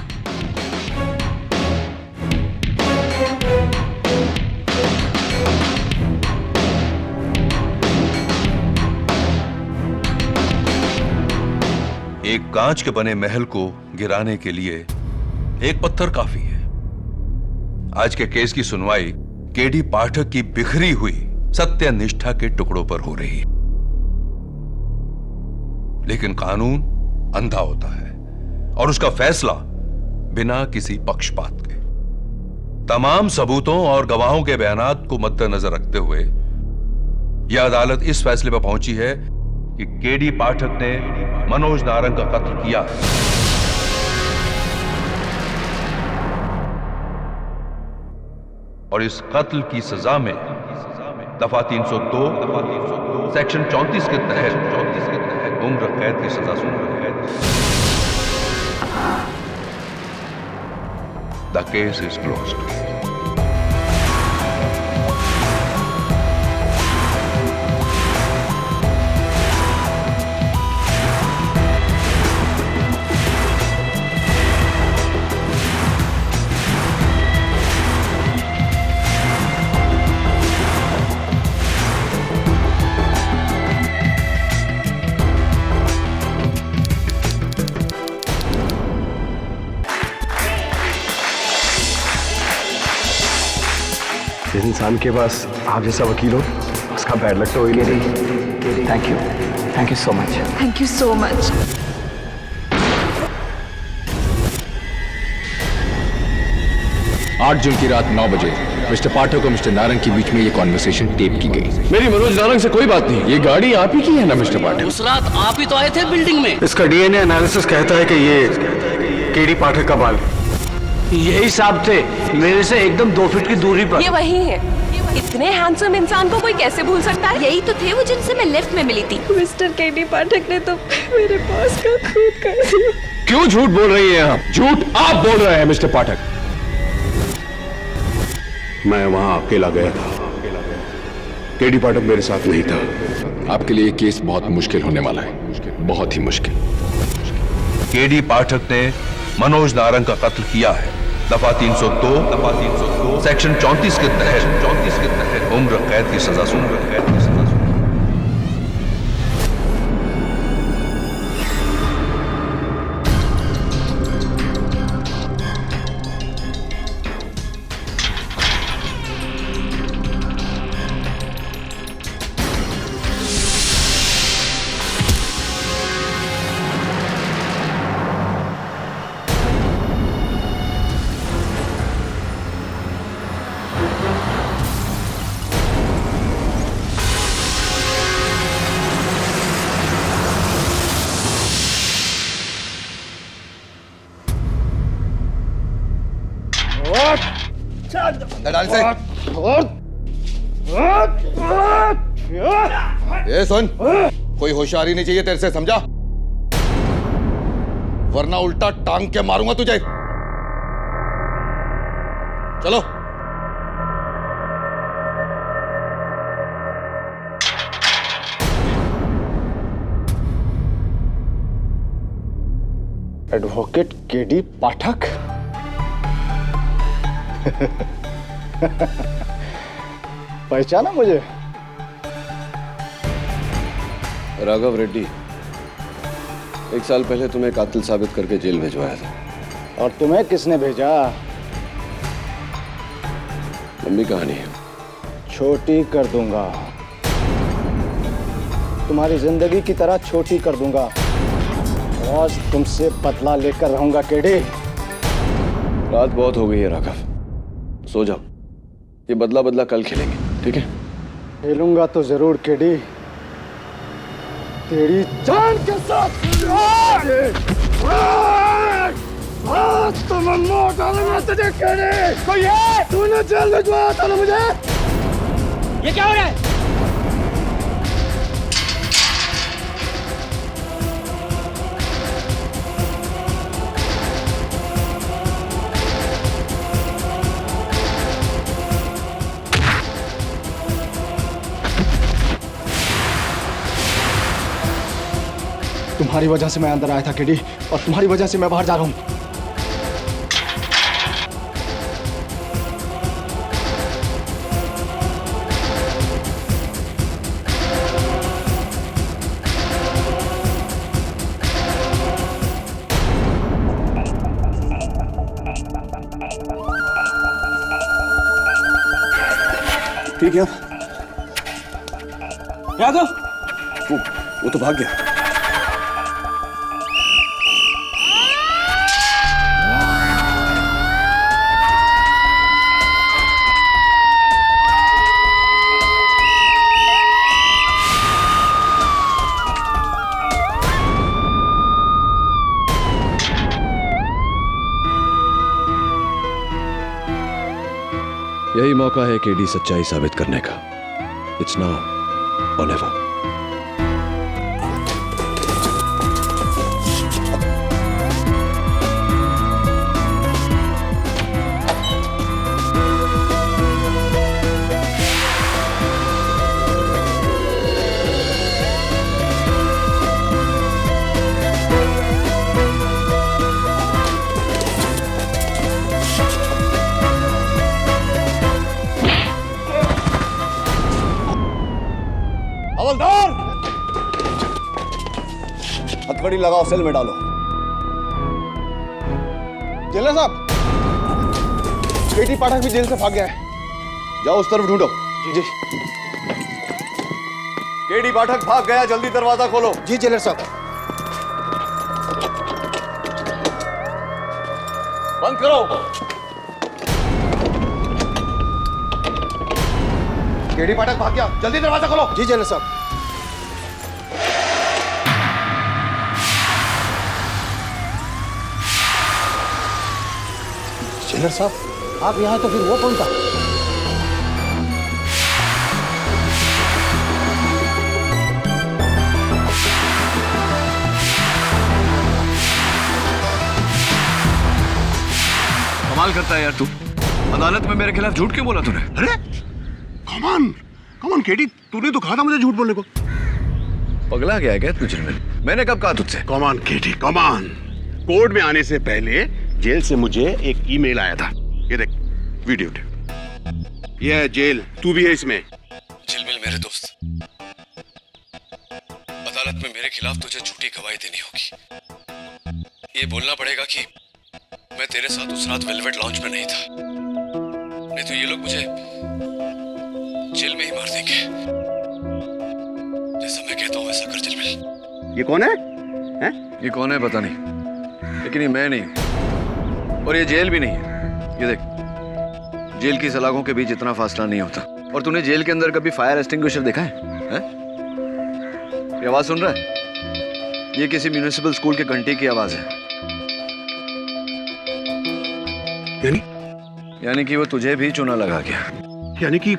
एक कांच के बने महल को गिराने के लिए एक पत्थर काफी है। आज के केस की सुनवाई केडी पाठक की बिखरी हुई सत्य निष्ठा के टुकड़ों पर हो रही है, लेकिन कानून अंधा होता है और उसका फैसला बिना किसी पक्षपात के, तमाम सबूतों और गवाहों के बयानात को मद्देनजर रखते हुए यह अदालत इस फैसले पर पहुंची है कि केडी पाठक ने मनोज नारंग का कत्ल किया है। और इस कत्ल की सजा में दफा 302 सेक्शन 34 के तहत उम्र कैद की सजा सुनाई है। The case is closed. जिस इंसान के पास आप जैसा वकील हो, उसका बैड लक तो हो ही नहीं। Thank you so much. Thank you so much. 8 जून की रात 9 बजे मिस्टर पाठक और मिस्टर नारंग के बीच में ये कॉन्वर्सेशन टेप की गई। मेरी मनोज नारंग से कोई बात नहीं। ये गाड़ी आप ही की है ना मिस्टर पाठक? उस रात आप ही तो आए थे बिल्डिंग में। इसका डीएनए एनालिसिस कहता है कि ये केडी पाठक का बाल। यही साहब थे, मेरे से एकदम 2 फीट की दूरी पर। ये वही है। इतने हैंडसम इंसान को कोई कैसे भूल सकता है? यही तो थे वो जिनसे मैं लिफ्ट में मिली थी। मिस्टर केडी पाठक ने तो मेरे पास का खून कर दिया। क्यों झूठ बोल रही है आप? झूठ आप बोल रहे हैं मिस्टर पाठक। मैं वहां अकेला गया था। केडी पाठक मेरे साथ नहीं था। आपके लिए केस बहुत मुश्किल होने वाला है, बहुत ही मुश्किल। केडी पाठक ने मनोज नारंग का कत्ल किया है। दफा 302 सेक्शन 34 के तहत उम्र कैद की सजा सुना। डाल से। ये सुन, कोई होशियारी नहीं चाहिए तेरे से, समझा? वरना उल्टा टांग के मारूंगा तुझे। चलो। एडवोकेट केडी पाठक। पहचाना मुझे? राघव रेड्डी, 1 साल पहले तुम्हें कातिल साबित करके जेल भिजवाया था। और तुम्हें किसने भेजा? लंबी कहानी है, छोटी कर दूंगा, तुम्हारी जिंदगी की तरह छोटी कर दूंगा। आज तुमसे बदला लेकर रहूंगा केडी। रात बहुत हो गई है राघव, सो जाओ। ये बदला बदला कल खेलेंगे, ठीक है? खेलूंगा तो जरूर केडी, तेरी जान के साथ। तुम डालूंगा तुझे केडी। कोई है? तूने जेल भिजवाया था ना मुझे? ये क्या हो रहा है? तुम्हारी वजह से मैं अंदर आया था केडी, और तुम्हारी वजह से मैं बाहर जा रहा हूं। ठीक है। राघव, वो तो भाग गया। यही मौका है केडी सच्चाई साबित करने का। इट्स नाउ और नेवर। हवलदार, हथकड़ी लगाओ, सेल में डालो। जेलर साहब, केडी पाठक भी जेल से भाग गया है। जाओ उस तरफ ढूंढो। जी। केडी पाठक भाग गया, जल्दी दरवाजा खोलो। जी जेलर साहब। बंद करो। केडी पाठक भाग गया, जल्दी दरवाजा खोलो। जी जेलर साहब। जेलर साहब, आप यहाँ तो फिर वो कौन था? कमाल करता है यार तू। अदालत में मेरे खिलाफ झूठ क्यों बोला तूने? अरे कमान केडी, तूने तो कहा था मुझे झूठ बोलने को। पगला गया है क्या तू झिलमिल? मैंने कब कहा तुझसे? कमान केडी कमान। कोर्ट में आने से पहले जेल से मुझे एक ईमेल आया था। ये देख वीडियो टेप। ये है जेल, तू भी है इसमें। झिलमिल मेरे दोस्त, अदालत में मेरे खिलाफ तुझे झूठी गवाही देनी होगी। ये बोलना पड़ेगा कि मैं तेरे साथ उस रात वेलवेट लाउंज में नहीं था, नहीं तो ये लोग मुझे जेल में ही मार देंगे। जैसा मैं कहता हूं वैसा कर झिलमिल। ये कौन है? हैं? ये कौन है पता नहीं, लेकिन ये मैं नहीं हूं और ये जेल भी नहीं है। ये देख, जेल की सलाखों के बीच इतना फासला नहीं होता। और तूने जेल के अंदर कभी फायर एक्सटिंग्विशर देखा है? ये आवाज सुन रहा है? ये किसी म्युनिसिपल स्कूल के घंटी की आवाज है। यानी कि वो तुझे भी चुना लगा गया। यानी कि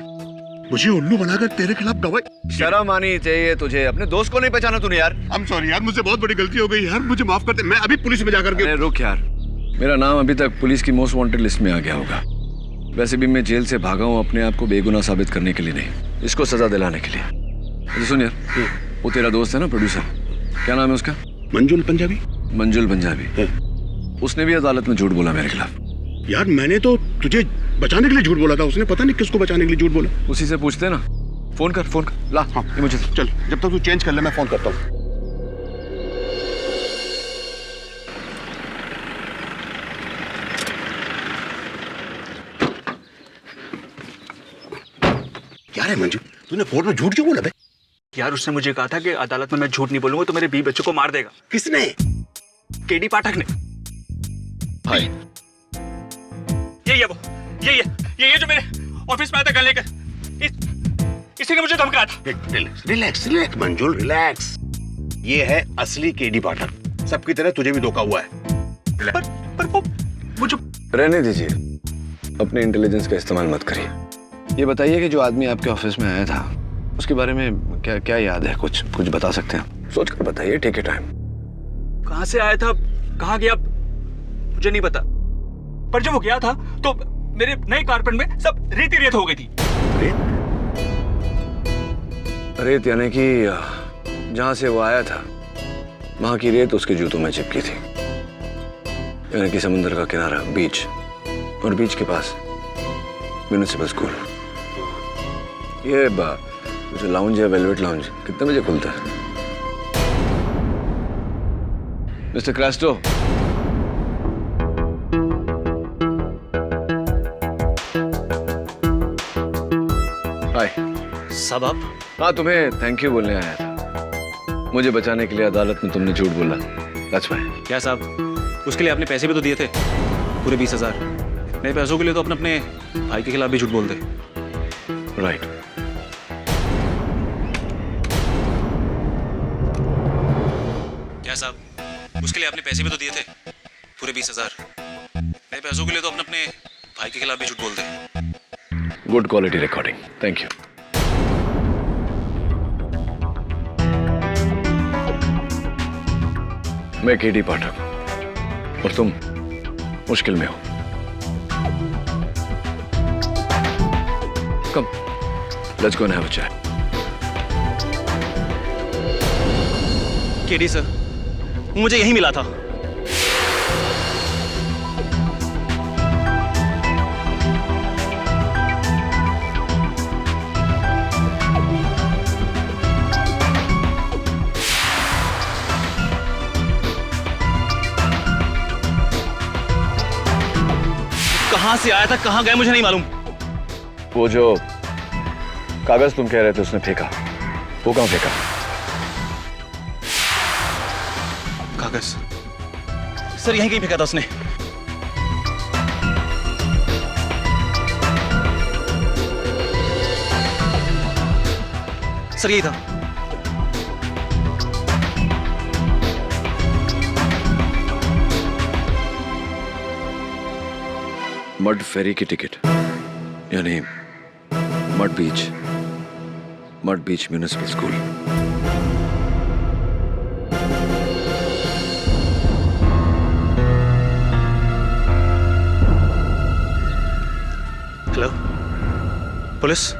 मुझे उल्लू बनाकर तेरे खिलाफ गवाही। शर्म आनी चाहिए तुझे। अपने दोस्त को नहीं पहचाना तूने यार। I'm sorry यार, मुझसे बहुत बड़ी गलती हो गई यार, मुझे माफ कर दे। मैं अभी पुलिस में जाकर के। रुक यार, मेरा नाम अभी तक पुलिस की मोस्ट वांटेड लिस्ट में आ गया होगा। वैसे भी मैं जेल से भागा हूँ अपने आप को बेगुनाह साबित करने के लिए नहीं, इसको सजा दिलाने के लिए। सुन यार, वो तेरा दोस्त है ना प्रोड्यूसर, क्या नाम है उसका? मंजुल पंजाबी। मंजुल पंजाबी, उसने भी अदालत में झूठ बोला मेरे खिलाफ। यार मैंने तो तुझे बचाने के लिए झूठ बोला था, उसने पता नहीं किसको बचाने के लिए झूठ बोला। उसी से पूछते ना। फोन कर, फोन कर। ला हाँ, ये मुझे चल, जब तक तू चेंज कर ले मैं फोन करता हूँ। क्या है मंजू, तूने कोर्ट में झूठ क्यों बोला बे? यार उसने मुझे कहा था कि अदालत में मैं झूठ नहीं बोलूंगा तो मेरे 20 बच्चों को मार देगा। किसने? केडी पाठक ने। भाई यही है वो, यही है जो मेरे ऑफिस में आया था गन लेकर। इसी ने मुझे धमकाया था। रिलैक्स मंजुल, रिलैक्स। ये है असली केडी पाठक, सबकी तरह तुझे भी धोखा हुआ है। पर वो मुझे रहने दीजिए, अपने इंटेलिजेंस का इस्तेमाल मत करिए। ये बताइए कि जो आदमी आपके ऑफिस में आया था उसके बारे में क्या क्या याद है? कुछ बता सकते हैं? सोच कर बताइए, टेक योर टाइम। कहां से आया था, कहां गया, मुझे नहीं पता। पर जब वो गया था तो मेरे नए कारपेट में सब रेत ही रेत हो गई थी। रेत यानी कि जहां से वो आया था वहां की रेत उसके जूतों में चिपकी थी। यानी कि समुद्र का किनारा, बीच, और बीच के पास म्युनिसिपल स्कूल। ये जो लाउंज है, वेलवेट लाउंज, कितने बजे खुलता है? मिस्टर क्रास्टो, हाय साहब। आप? हाँ, तुम्हें थैंक यू बोलने आया था। मुझे बचाने के लिए अदालत में तुमने झूठ बोला। That's why। क्या साहब, उसके लिए आपने पैसे भी तो दिए थे, पूरे 20,000। नए पैसों के लिए तो अपने भाई के खिलाफ भी झूठ बोलते। राइट। क्या साहब, उसके लिए आपने पैसे भी तो दिए थे, पूरे 20,000। नए पैसों के लिए तो अपने भाई के खिलाफ भी झूठ बोलते। Good quality recording, thank you. मैं केडी पाठक हूं और तुम मुश्किल में हो। Come, let's go and have a chat. KD sir, मुझे यही मिला था। कहां से आया था, कहां गया, मुझे नहीं मालूम। वो जो कागज तुम कह रहे थे उसने फेंका, वो कहां फेंका? कागज सर यहीं कहीं फेंका था उसने। सर यही था। मड फेरी की टिकट, यानी Madh beach municipal school. Police?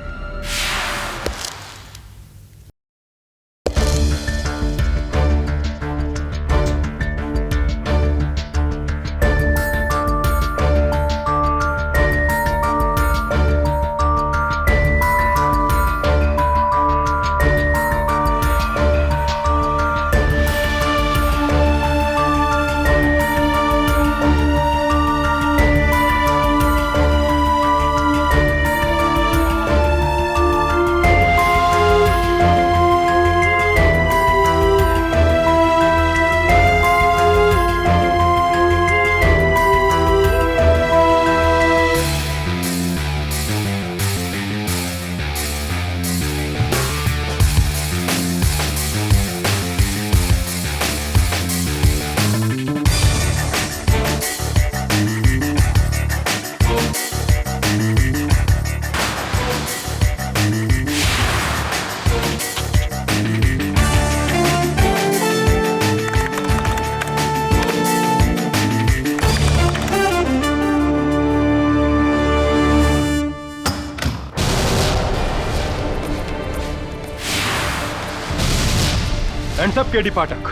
Hands up KD Pathak,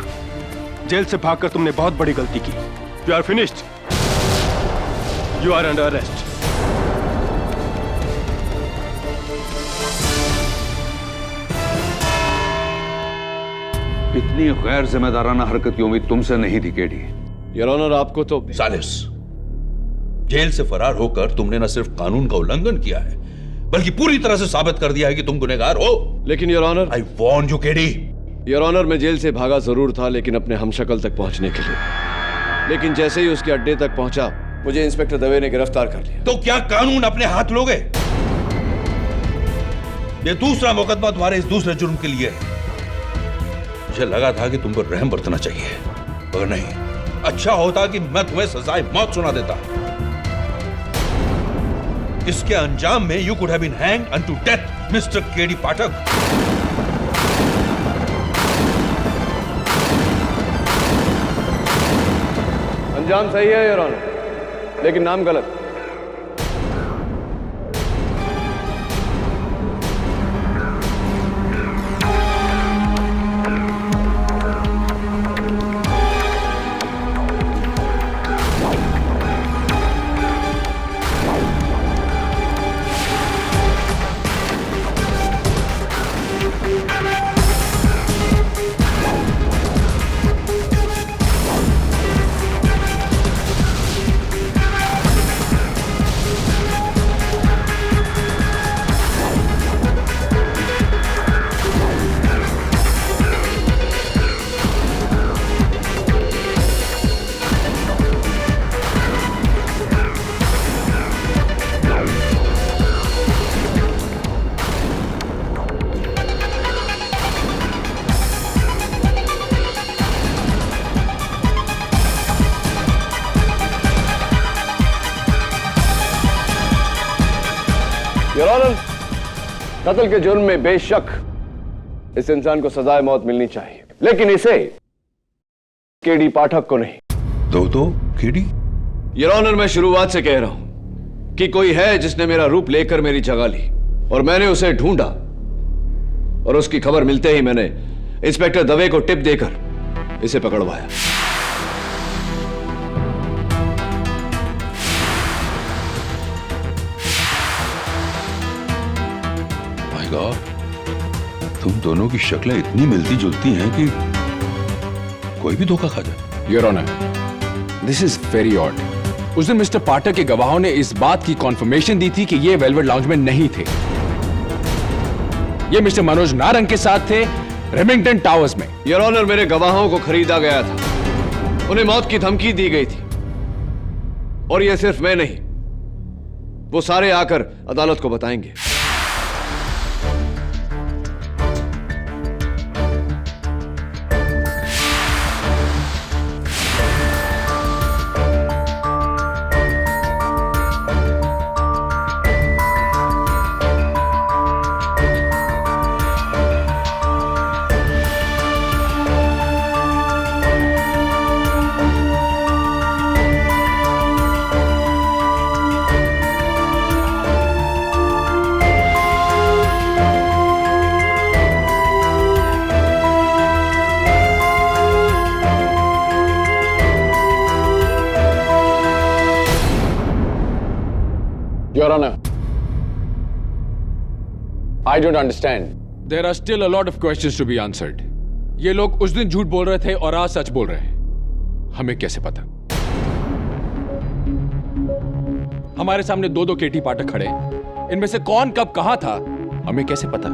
jail से भागकर तुमने बहुत बड़ी गलती की। You are finished, you are under arrest. इतनी गैर जिम्मेदाराना हरकत की उम्मीद तुमसे नहीं थी केडी। योर ऑनर, आपको तो सालिस, जेल से फरार होकर तुमने न सिर्फ कानून का उल्लंघन किया है बल्कि पूरी तरह से साबित कर दिया है कि तुम गुनहगार हो। लेकिन your honour, I warn you K D. Your honour, मैं जेल से भागा जरूर था, लेकिन अपने हमशक्ल तक पहुंचने के लिए। लेकिन जैसे ही उसके अड्डे तक पहुंचा, मुझे इंस्पेक्टर दवे ने गिरफ्तार कर लिया। तो क्या कानून अपने हाथ लोगे? ये दूसरा मुकदमा तुम्हारे इस दूसरे जुर्म के लिए है। मुझे लगा था कि तुम पर रहम बरतना चाहिए, मगर नहीं। अच्छा होता कि मैं तुम्हें सजाए मौत सुना देता। इसके अंजाम में you could have been hanged unto death mister KD Pathak. अंजाम सही है योर ऑनर, लेकिन नाम गलत। योर ऑनर, कत्ल के जुर्म में बेशक इस इंसान को सजाए मौत मिलनी चाहिए, लेकिन इसे केडी पाठक को नहीं। तो केडी? योर ऑनर, मैं शुरुआत से कह रहा हूं कि कोई है जिसने मेरा रूप लेकर मेरी जगह ली, और मैंने उसे ढूंढा, और उसकी खबर मिलते ही मैंने इंस्पेक्टर दवे को टिप देकर इसे पकड़वाया। तुम दोनों की शक्लें इतनी मिलती जुलती हैं कि कोई भी धोखा खा जाए। Your honour, this is very odd. उस दिन मिस्टर पाठक के गवाहों ने इस बात की कॉन्फर्मेशन दी थी कि ये वेलवेट लाउंज में नहीं थे। ये मिस्टर मनोज नारंग के साथ थे रेमिंगटन टावर्स में। योर ऑनर, मेरे गवाहों को खरीदा गया था, उन्हें मौत की धमकी दी गई थी, और यह सिर्फ मैं नहीं, वो सारे आकर अदालत को बताएंगे। Your Honor, I don't understand. There are still a lot of questions to be answered. ये लोग उस दिन झूठ बोल रहे थे और आज सच बोल रहे हैं। हमें कैसे पता? हमारे सामने दो केटी पाठक खड़े हैं। इनमें से कौन कब कहां था, हमें कैसे पता?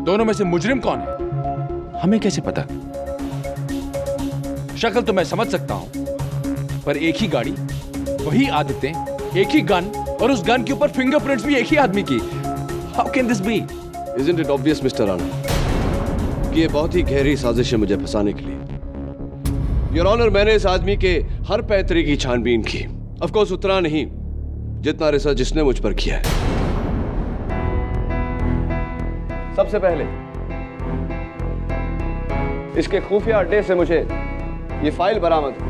दोनों में से मुजरिम कौन है, हमें कैसे पता? शक्ल तो मैं समझ सकता हूं, पर एक ही गाड़ी, वही आदतें, एक ही गन, और उस गन के ऊपर फिंगरप्रिंट्स भी एक ही आदमी की। How can this be? Isn't it obvious, Mr. Rana, कि ये बहुत ही गहरी साजिश है मुझे फंसाने के लिए। योर ऑनर, मैंने इस आदमी के हर पैतरे की छानबीन की। ऑफ कोर्स उतना नहीं जितना रिसर्च इसने मुझ पर किया है। सबसे पहले इसके खुफिया अड्डे से मुझे ये फाइल बरामद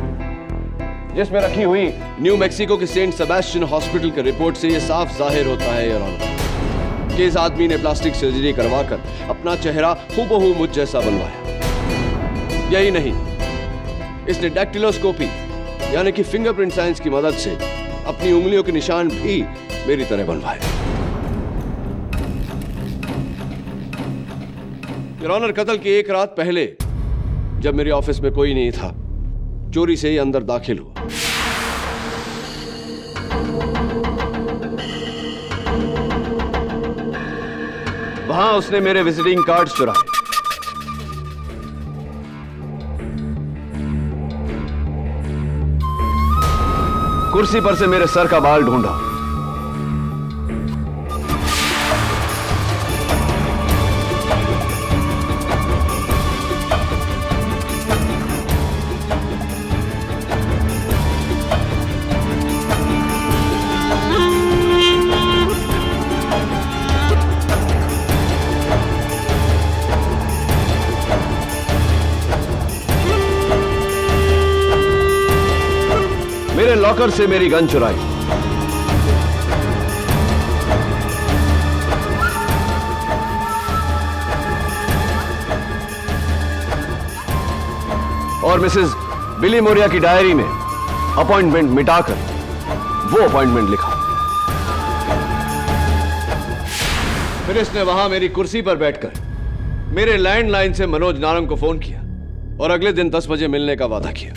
जिसमें रखी हुई न्यू मैक्सिको के सेंट सेबेस्टियन हॉस्पिटल के रिपोर्ट से ये साफ जाहिर होता है योर ऑनर कि इस आदमी ने प्लास्टिक सर्जरी करवाकर अपना चेहरा हूबहू मुझ जैसा बनवाया। यही नहीं, इसने डैक्टिलोस्कोपी यानी कि फिंगरप्रिंट साइंस की मदद से अपनी उंगलियों के निशान भी मेरी तरह बनवाए। योर ऑनर, कत्ल की एक रात पहले जब मेरे ऑफिस में कोई नहीं था, चोरी से ही अंदर दाखिल हुआ। वहां उसने मेरे विजिटिंग कार्ड्स चुराए। कुर्सी पर से मेरे सर का बाल ढूंढा। मेरे लॉकर से मेरी गन चुराई। और मिसेस बिली मोरिया की डायरी में अपॉइंटमेंट मिटाकर वो अपॉइंटमेंट लिखा। फिर इसने वहां मेरी कुर्सी पर बैठकर मेरे लैंडलाइन से मनोज नारंग को फोन किया और अगले दिन 10 बजे मिलने का वादा किया।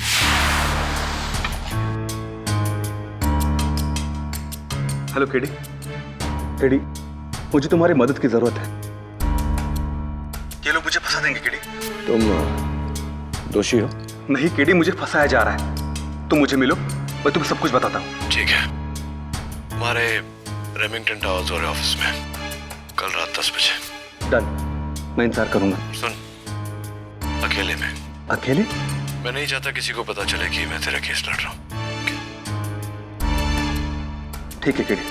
हेलो केडी, केडी, मुझे तुम्हारी मदद की जरूरत है। ये लोग मुझे फंसा देंगे केडी। तुम दोषी हो? नहीं केडी, मुझे फंसाया जा रहा है। तुम मुझे मिलो, मैं तुम्हें सब कुछ बताता हूँ। ठीक है, हमारे रेमिंगटन टावर्स और ऑफिस में कल रात 10 बजे। डन, मैं इंतजार करूंगा। सुन, अकेले में। अकेले? मैं नहीं चाहता किसी को पता चले कि मैं तेरा केस लड़ रहा हूँ। ठीक है केडी,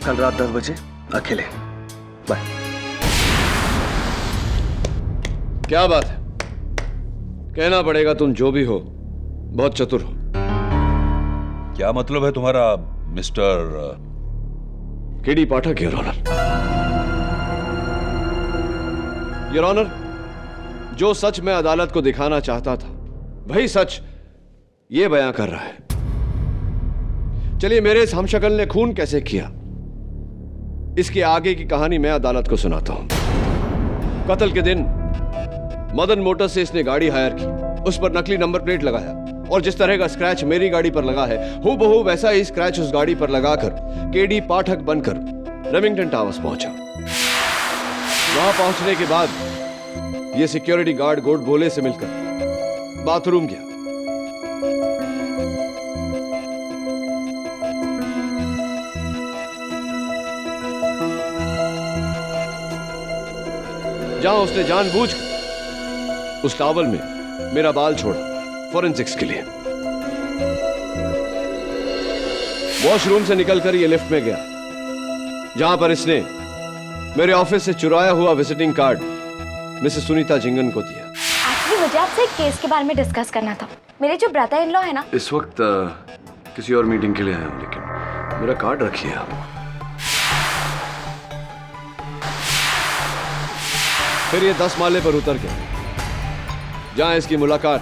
कल रात 10 बजे अकेले। बाय। क्या बात है, कहना पड़ेगा तुम जो भी हो बहुत चतुर हो। क्या मतलब है तुम्हारा mister KD Pathak? Your honour, your honour, जो सच मैं अदालत को दिखाना चाहता था वही सच ये बयां कर रहा है। चलिए, मेरे इस हमशक्ल ने खून कैसे किया इसकी आगे की कहानी मैं अदालत को सुनाता हूं। कत्ल के दिन मदन मोटर्स से इसने गाड़ी हायर की, उस पर नकली नंबर प्लेट लगाया और जिस तरह का स्क्रैच मेरी गाड़ी पर लगा है हूबहू वैसा ही स्क्रैच उस गाड़ी पर लगाकर केडी पाठक बनकर रेमिंगटन टावर्स पहुंचा। वहां पहुंचने के बाद यह सिक्योरिटी गार्ड गोड भोले से मिलकर बाथरूम गया। जहां उसने जानबूझकर उस टॉवल में मेरा बाल छोड़ा फॉरेंसिक्स के लिए। वॉशरूम से निकलकर ये लिफ्ट में गया जहां पर इसने मेरे ऑफिस से चुराया हुआ visiting card Mrs Sunita Jhingan को दिया। एक्चुअली मुझे आपसे एक केस के बारे में डिस्कस करना था। मेरे जो ब्रदर इन लॉ है ना, इस वक्त किसी और मीटिंग के लिए आया हूं, लेकिन मेरा कार्ड रखिए आप। फिर ये 10 माले पर उतर गया जहां इसकी मुलाकात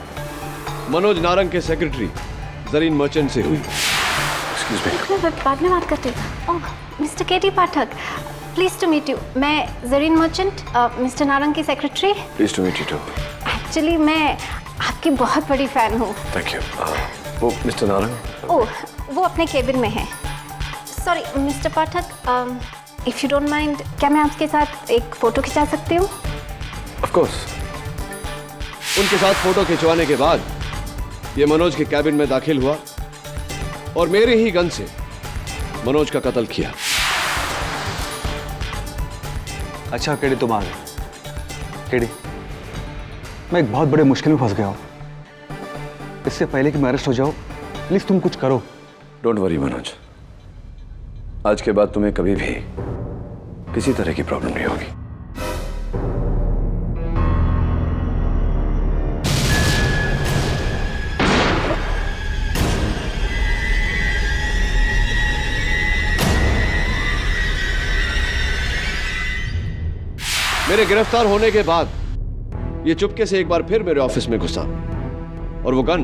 मनोज नारंग के सेक्रेटरी जरीन मर्चेंट से हुई। मैं बाद में बात करती हूँ। Oh mister KD Pathak, please to meet you. मैं जरीन मर्चेंट, मिस्टर नारंग की सेक्रेटरी। Please to meet you too. Actually मैं आपकी बहुत बड़ी फैन हूँ। Thank you. वो मिस्टर नारंग? ओह वो अपने केबिन में है। Sorry mister Pathak, if you don't mind, क्या मैं आपके साथ एक फोटो खिंचा सकती हूँ? Of course. उनके साथ फोटो खिंचवाने के बाद ये मनोज के कैबिन में दाखिल हुआ और मेरे ही गन से मनोज का कत्ल किया। अच्छा केडी तुम आ गए। केडी, मैं एक बहुत बड़े मुश्किल में फंस गया हूं। इससे पहले कि मैं अरेस्ट हो जाऊं, प्लीज तुम कुछ करो। डोंट वरी मनोज, आज के बाद तुम्हें कभी भी किसी तरह की प्रॉब्लम नहीं होगी। मेरे गिरफ्तार होने के बाद ये चुपके से एक बार फिर मेरे ऑफिस में घुसा और वो गन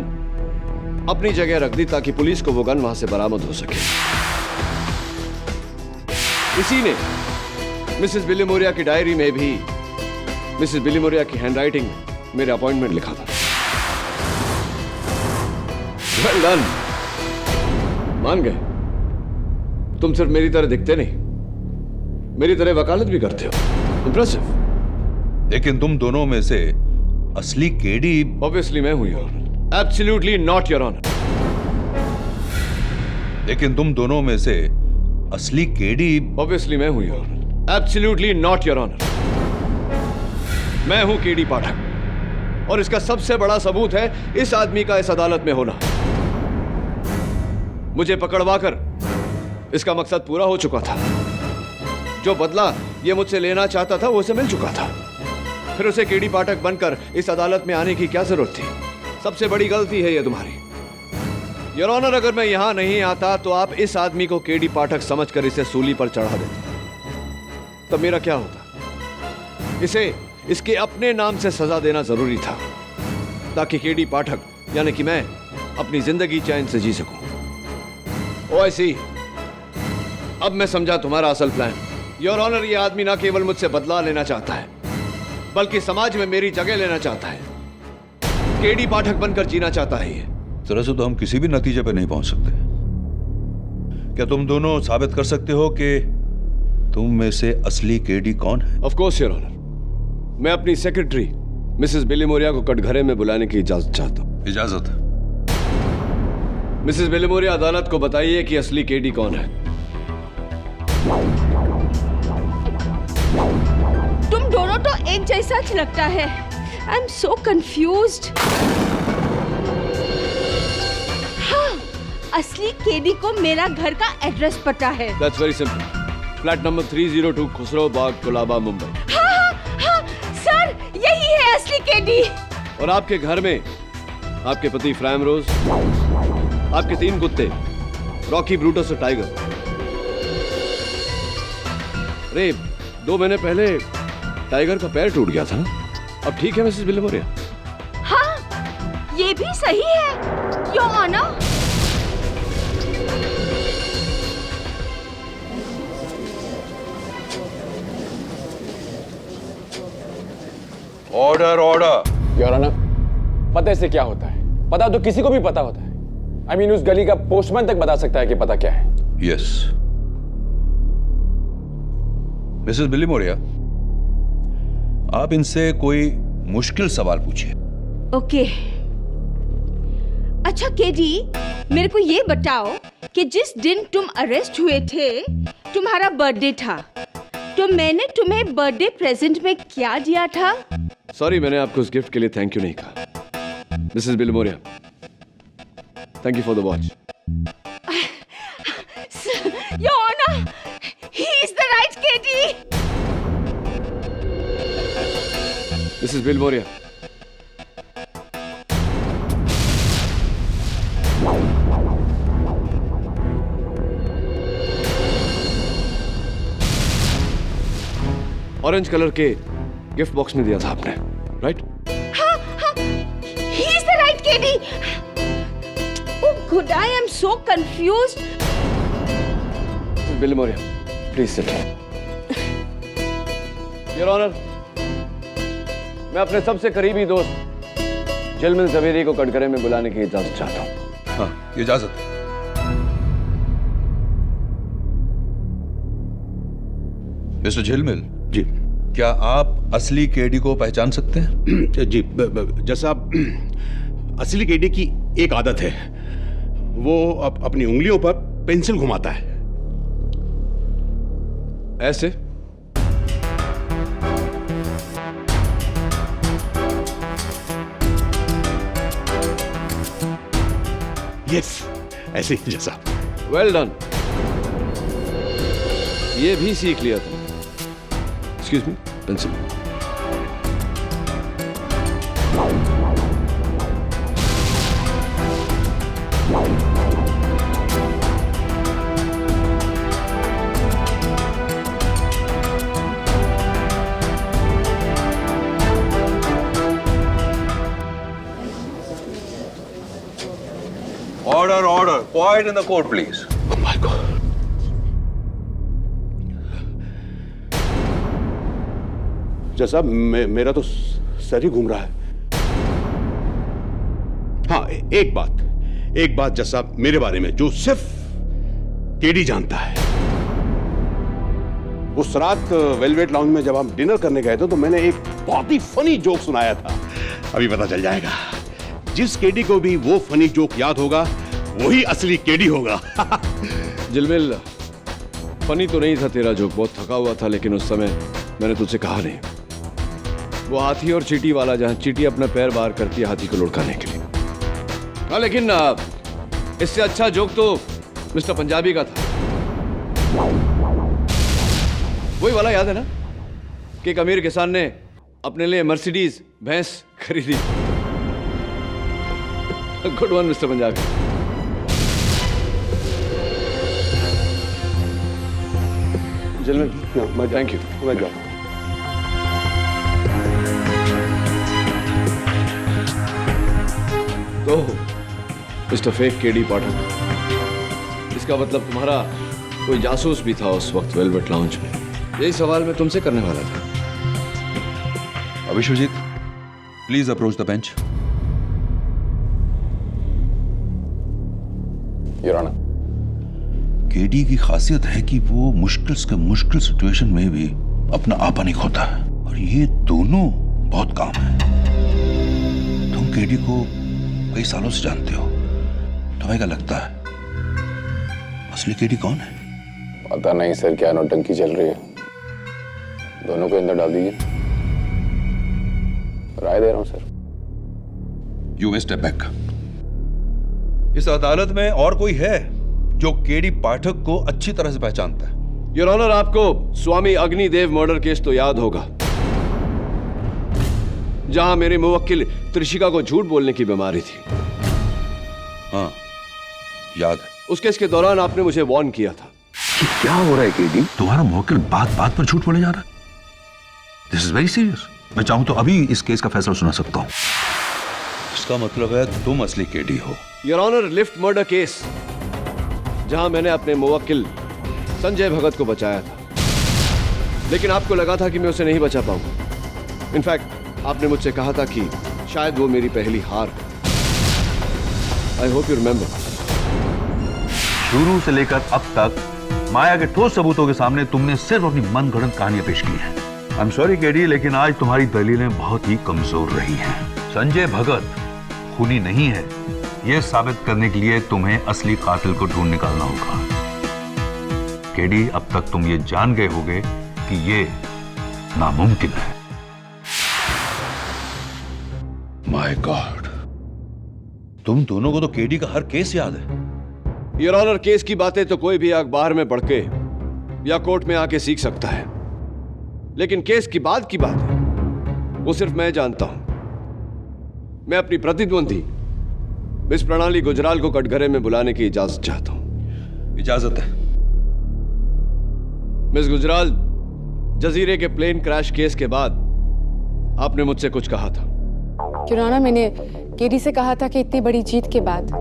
अपनी जगह रख दी ताकि पुलिस को वो गन वहां से बरामद हो सके। इसी ने मिसेस बिलीमोरिया की डायरी में भी मिसेस बिलीमोरिया की हैंडराइटिंग में मेरे अपॉइंटमेंट लिखा था। वेल डन, मान गए। तुम सिर्फ मेरी तरह दिखते नहीं, मेरी तरह वकालत भी करते हो। इंप्रेसिव। लेकिन तुम दोनों में से असली केडी ऑब्वियसली मैं हूं, your honour. Absolutely not, your honour. लेकिन तुम दोनों में से असली केडी ऑब्वियसली मैं हूं, your honour. Absolutely not, your honour. मैं हूं केडी पाठक और इसका सबसे बड़ा सबूत है इस आदमी का इस अदालत में होना। मुझे पकड़वाकर इसका मकसद पूरा हो चुका था। जो बदला ये मुझसे लेना चाहता था वो उसे मिल चुका था। फिर उसे केडी पाठक बनकर इस अदालत में आने की क्या जरूरत थी? सबसे बड़ी गलती है ये तुम्हारी। योर ऑनर, अगर मैं यहां नहीं आता तो आप इस आदमी को केडी पाठक समझकर इसे सूली पर चढ़ा देते। तब मेरा क्या होता? इसे इसके अपने नाम से सजा देना जरूरी था ताकि केडी पाठक यानी कि मैं अपनी जिंदगी चैन से जी सकूं। ओ ऐसी, अब मैं समझा तुम्हारा असल प्लान। योर ऑनर, ये आदमी ना केवल मुझसे बदला लेना चाहता है बल्कि समाज में मेरी जगह लेना चाहता है। केडी पाठक बनकर जीना चाहता है। ये तरह से तो हम किसी भी नतीजे पर नहीं पहुंच सकते। क्या तुम दोनों साबित कर सकते हो कि तुम में से असली केडी कौन है? ऑफ कोर्स योर ऑनर, मैं अपनी सेक्रेटरी मिसेस बिलीमोरिया को कटघरे में बुलाने की इजाजत चाहता हूं। इजाजत? मिसेस बिलीमोरिया, अदालत को बताइए कि असली केडी कौन है। तुम दोनों तो एक जैसा लगता है। I am so confused. हाँ, असली केडी को मेरा घर का एड्रेस पता है। That's very simple. Flat number 302 Khusro Baug, Colaba, Mumbai. हाँ, सर यही है असली केडी। और आपके घर में आपके पति फ्रैम रोज, आपके 3 कुत्ते रॉकी, ब्रूटस और टाइगर। अरे 2 महीने पहले टाइगर का पैर टूट गया था ना? अब ठीक है मिसेस बिलीमोरिया? हाँ, ये भी सही है your honour. Order, order. Your honour, पते से क्या होता है? पता तो किसी को भी पता होता है। आई मीन उस गली का पोस्टमैन तक बता सकता है कि पता क्या है। यस मिसेस बिलीमोरिया, आप इनसे कोई मुश्किल सवाल पूछिए। ओके। अच्छा केडी, मेरे को ये बताओ कि जिस दिन तुम अरेस्ट हुए थे तुम्हारा बर्थडे था, तो मैंने तुम्हें बर्थडे प्रेजेंट में क्या दिया था? सॉरी, मैंने आपको उस गिफ्ट के लिए थैंक यू नहीं कहा। Mrs Bilimoria, thank you for the watch. Your honour, he is the right KD. Mrs Bilimoria, orange colour के गिफ्ट बॉक्स में दिया था आपने, राइट? हाँ, he is the right KD. Oh खुदा, I am so confused. Bilimoria, please sit. Your honour, मैं अपने सबसे करीबी दोस्त झिलमिल जवेरी को कटघरे में बुलाने की इजाजत चाहता हूँ। हाँ, ये इजाजत है। मिस्टर झिलमिल जी, क्या आप असली केडी को पहचान सकते हैं? जी, जैसा असली केडी की एक आदत है, वो अपनी उंगलियों पर पेंसिल घुमाता है। ऐसे? यस, ऐसे ही जैसा। वेल डन, ये भी सीख लिया था। Excuse me, pencil. Order, order. Quiet in the court, please. Oh my God. जैसा मेरा तो सर ही घूम रहा है। हाँ, एक बात जैसा मेरे बारे में जो सिर्फ केडी जानता है। उस रात वेलवेट लाउंज में जब हम डिनर करने गए थे तो मैंने एक बहुत ही फनी जोक सुनाया था। अभी पता चल जाएगा। जिस केडी को भी वो फनी जोक याद होगा वही असली केडी होगा। झिलमिल, फनी तो नहीं था तेरा जोक, बहुत थका हुआ था, लेकिन उस समय मैंने तुझसे कहा नहीं। वो हाथी और चींटी वाला, जहां चींटी अपना पैर बाहर करती है हाथी को लुढ़काने के लिए। हाँ, लेकिन इससे अच्छा जोक तो मिस्टर पंजाबी का था। वही वाला याद है ना कि एक अमीर किसान ने अपने लिए मर्सिडीज भैंस खरीदी। Good one mister Punjabi. झिलमिल, थैंक यू। मैं जाऊँ। तो मिस्टर फेक केडी पाठक, इसका मतलब तुम्हारा कोई जासूस भी था उस वक्त वेलवेट लाउंज में। यही सवाल मैं तुमसे करने वाला था। Abhishwajit, please approach the bench. Your honour, KD की खासियत है कि वो मुश्किल से मुश्किल सिचुएशन में भी अपना आपा नहीं खोता है, और ये दोनों बहुत काम है। तुम केडी को कई सालों से जानते हो, तुम्हें क्या लगता है असली केडी कौन है? पता नहीं सर, क्या नौटंकी चल रही है। दोनों को अंदर डाल दीजिए। राय दे रहा हूं sir. You may step back. इस अदालत में और कोई है जो केडी पाठक को अच्छी तरह से पहचानता है? योर ऑनर, आपको स्वामी अग्निदेव मर्डर केस तो याद होगा, जहां मेरे मुवक्किल त्रिशिका को झूठ बोलने की बीमारी थी। हाँ, याद है। उस केस के दौरान आपने मुझे वार्न किया था। कि क्या हो रहा है केडी? तुम्हारा मुवक्किल बात बात पर झूठ बोले जा रहा है। This is very serious. मैं चाहूं तो अभी इस केस का फैसला सुना सकता हूं। इसका मतलब है तुम असली केडी हो। Your honour, lift murder case, जहां मैंने अपने मुवक्किल संजय भगत को बचाया था, लेकिन आपको लगा था कि मैं उसे नहीं बचा पाऊंगा। इनफैक्ट आपने मुझसे कहा था कि शायद वो मेरी पहली हार है। I hope you remember. शुरू से लेकर अब तक माया के ठोस सबूतों के सामने तुमने सिर्फ अपनी मनगढ़ंत कहानियां पेश की हैं। आई एम सॉरी केडी, लेकिन आज तुम्हारी दलीलें बहुत ही कमजोर रही हैं। संजय भगत खूनी नहीं है, यह साबित करने के लिए तुम्हें असली कातिल को ढूंढ निकालना होगा। केडी, अब तक तुम ये जान गए होगे कि ये नामुमकिन है। माय गॉड, तुम दोनों को तो केडी का हर केस याद है। योर ऑनर, केस की बातें तो कोई भी अखबार में पढ़ के या कोर्ट में आके सीख सकता है, लेकिन केस की बाद की बात है वो सिर्फ मैं जानता हूं। मैं अपनी प्रतिद्वंदी मिस प्रणाली गुजराल को कटघरे में बुलाने की इजाजत चाहता हूं। इजाजत है। मिस गुजराल, जजीरे के प्लेन क्रैश केस के बाद आपने मुझसे कुछ कहा था। योर ऑनर, मैंने केडी से कहा था कि इतनी बड़ी जीत के बाद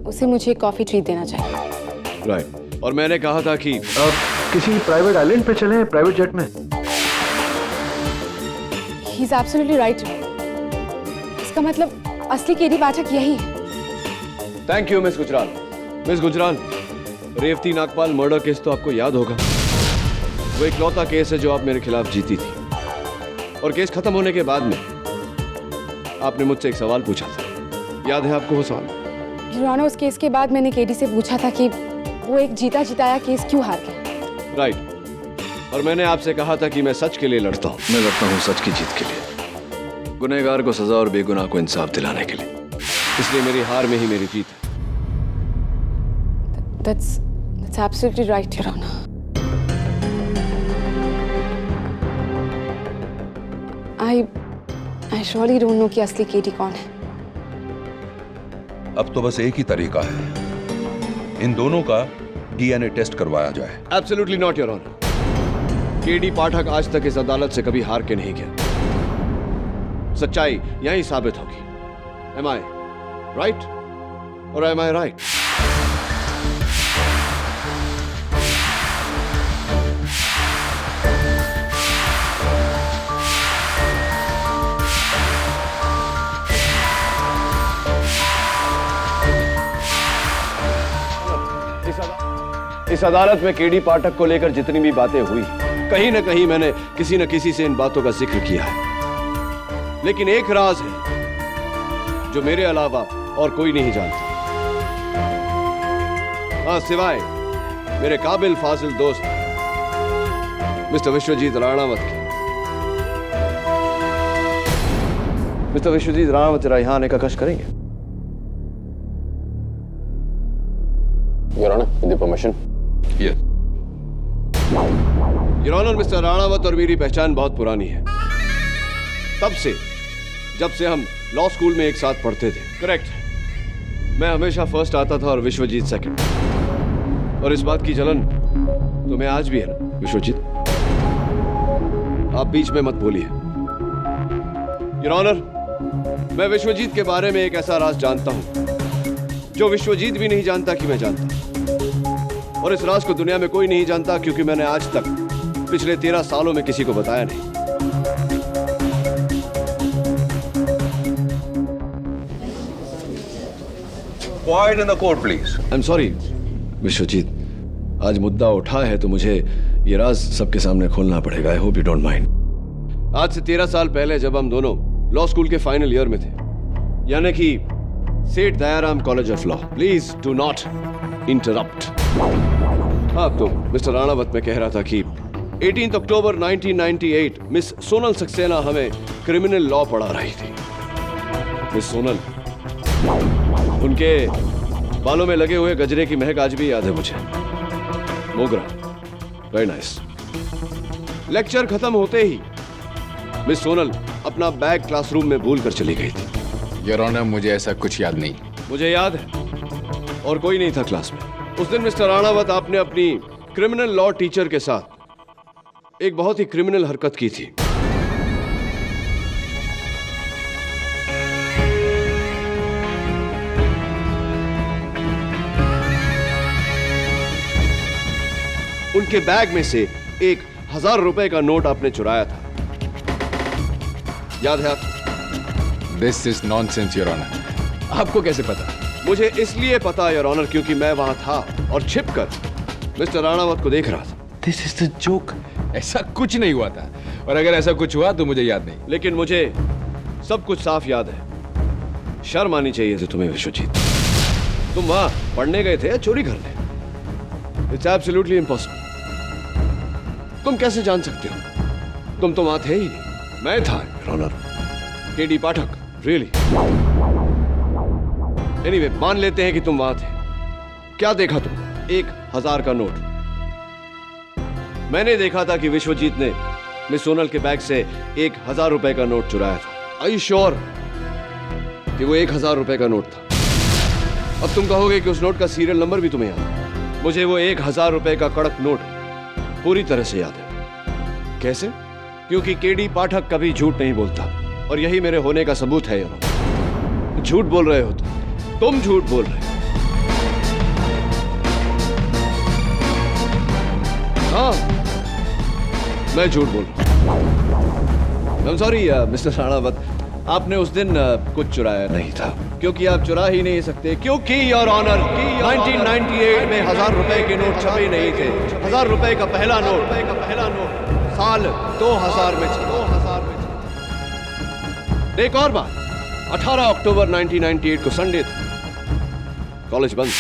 उसे मुझे कॉफी ट्रीट देना चाहिए। राइट। और मैंने कहा था कि किसी प्राइवेट आइलैंड पे चलें, प्राइवेट जेट में। He is absolutely right. इसका मतलब असली केडी पाठक यही है। Thank you miss Gujral. Miss Gujral, Revati Nagpal murder case तो आपको याद होगा। वो इकलौता केस है जो आप मेरे खिलाफ जीती थी। और केस खत्म होने के बाद में आपने मुझसे एक सवाल पूछा था, याद है आपको वो सवाल? योर ऑनर, उस केस के बाद मैंने केडी से पूछा था कि वो एक जीता जिताया केस क्यों हार गया। राइट। और मैंने आपसे कहा था कि मैं सच के लिए लड़ता हूँ। मैं लड़ता हूँ सच की जीत के लिए, गुनहगार को सजा और बेगुनाह को इंसाफ दिलाने के लिए। इसलिए मेरी हार में ही मेरी जीत है। That's absolutely right, Your Honor. I surely don't know कि असली केडी कौन है। अब तो बस एक ही तरीका है, इन दोनों का डीएनए टेस्ट करवाया जाए। Absolutely not, Your Honor. KD Pathak आज तक इस अदालत से कभी हार के नहीं गया। सच्चाई यहीं साबित होगी। Am I right or am I right? इस अदालत में केडी पाठक को लेकर जितनी भी बातें हुई, कहीं ना कहीं मैंने किसी न किसी से इन बातों का जिक्र किया है। लेकिन एक राज है जो मेरे अलावा और कोई नहीं जानता। हाँ, सिवाय मेरे काबिल फाजिल दोस्त मिस्टर विश्वजीत राणावत के। मिस्टर विश्वजीत राणावत जरा यहां आने का कष्ट करेंगे? Your Honor, with your permission. Yes. Your Honor, mister Ranawat और मेरी पहचान बहुत पुरानी है। तब से जब से हम लॉ स्कूल में एक साथ पढ़ते थे। करेक्ट। मैं हमेशा फर्स्ट आता था और विश्वजीत सेकंड। और इस बात की जलन तुम्हें आज भी है ना विश्वजीत? आप बीच में मत बोलिए। योर ऑनर, मैं विश्वजीत के बारे में एक ऐसा राज जानता हूं जो विश्वजीत भी नहीं जानता कि मैं जानता। और इस राज को दुनिया में कोई नहीं जानता क्योंकि मैंने आज तक पिछले 13 सालों में किसी को बताया नहीं। Quiet in the court, please. I'm sorry, Vishwajeet, आज मुद्दा उठा है तो मुझे ये राज सबके सामने खोलना पड़ेगा। I hope you don't mind. आज से 13 साल पहले जब हम दोनों लॉ स्कूल के फाइनल ईयर में थे, यानी कि सेठ Dayaram college of law. Please do not interrupt. हाँ, तो मिस्टर राणावत में कह रहा था कि 18 अक्टूबर 1998 मिस सोनल सक्सेना हमें क्रिमिनल लॉ पढ़ा रही थी। मिस सोनल, उनके बालों में लगे हुए गजरे की महक आज भी याद है मुझे। मोगरा, वेरी नाइस। लेक्चर खत्म होते ही मिस सोनल अपना बैग क्लासरूम में भूल कर चली गई थी। योर ऑनर, मुझे ऐसा कुछ याद नहीं। मुझे याद है, और कोई नहीं था क्लास में। उस दिन मिस्टर राणावत, आपने अपनी क्रिमिनल लॉ टीचर के साथ एक बहुत ही क्रिमिनल हरकत की थी। उनके बैग में से 1000 रुपए का नोट आपने चुराया था, याद है आपको? This is nonsense your honour. आपको कैसे पता? मुझे इसलिए पता योर ऑनर क्योंकि मैं वहां था और छिपकर मिस्टर राणावत को देख रहा था। This is the joke. ऐसा कुछ नहीं हुआ था, और अगर ऐसा कुछ हुआ तो मुझे याद नहीं। लेकिन मुझे सब कुछ साफ याद है। शर्म आनी चाहिए थी तुम्हें विश्वजीत। तुम वहां पढ़ने गए थे या चोरी करने? It's absolutely impossible. तुम कैसे जान सकते हो? तुम तो वहां थे ही नहीं। मैं था your honour, K D Pathak. Really? Anyway, मान लेते हैं कि तुम वहां थे। क्या देखा तुम? 1000 का नोट। मैंने देखा था कि विश्वजीत ने मिस सोनल के बैग से 1000 रुपए का नोट चुराया था। आई श्योर कि वो 1000 रुपए का नोट था? अब तुम कहोगे कि उस नोट का सीरियल नंबर भी तुम्हें याद है। मुझे वो 1000 रुपए का कड़क नोट पूरी तरह से याद है। कैसे? क्योंकि केडी पाठक कभी झूठ नहीं बोलता, और यही मेरे होने का सबूत है। झूठ बोल रहे हो तुम झूठ बोल रहे हो। मैं झूठ बोल रहा हूँ। सॉरी मिस्टर राणावत, आपने उस दिन कुछ चुराया नहीं था, क्योंकि आप चुरा ही नहीं सकते, क्योंकि योर ऑनर 1998 में 1000 रुपए के नोट छपे नहीं थे। 1000 रुपए का पहला नोट साल 2000 में छपा। एक और बात, 18 अक्टूबर 1998 को संडे था, कॉलेज बंद।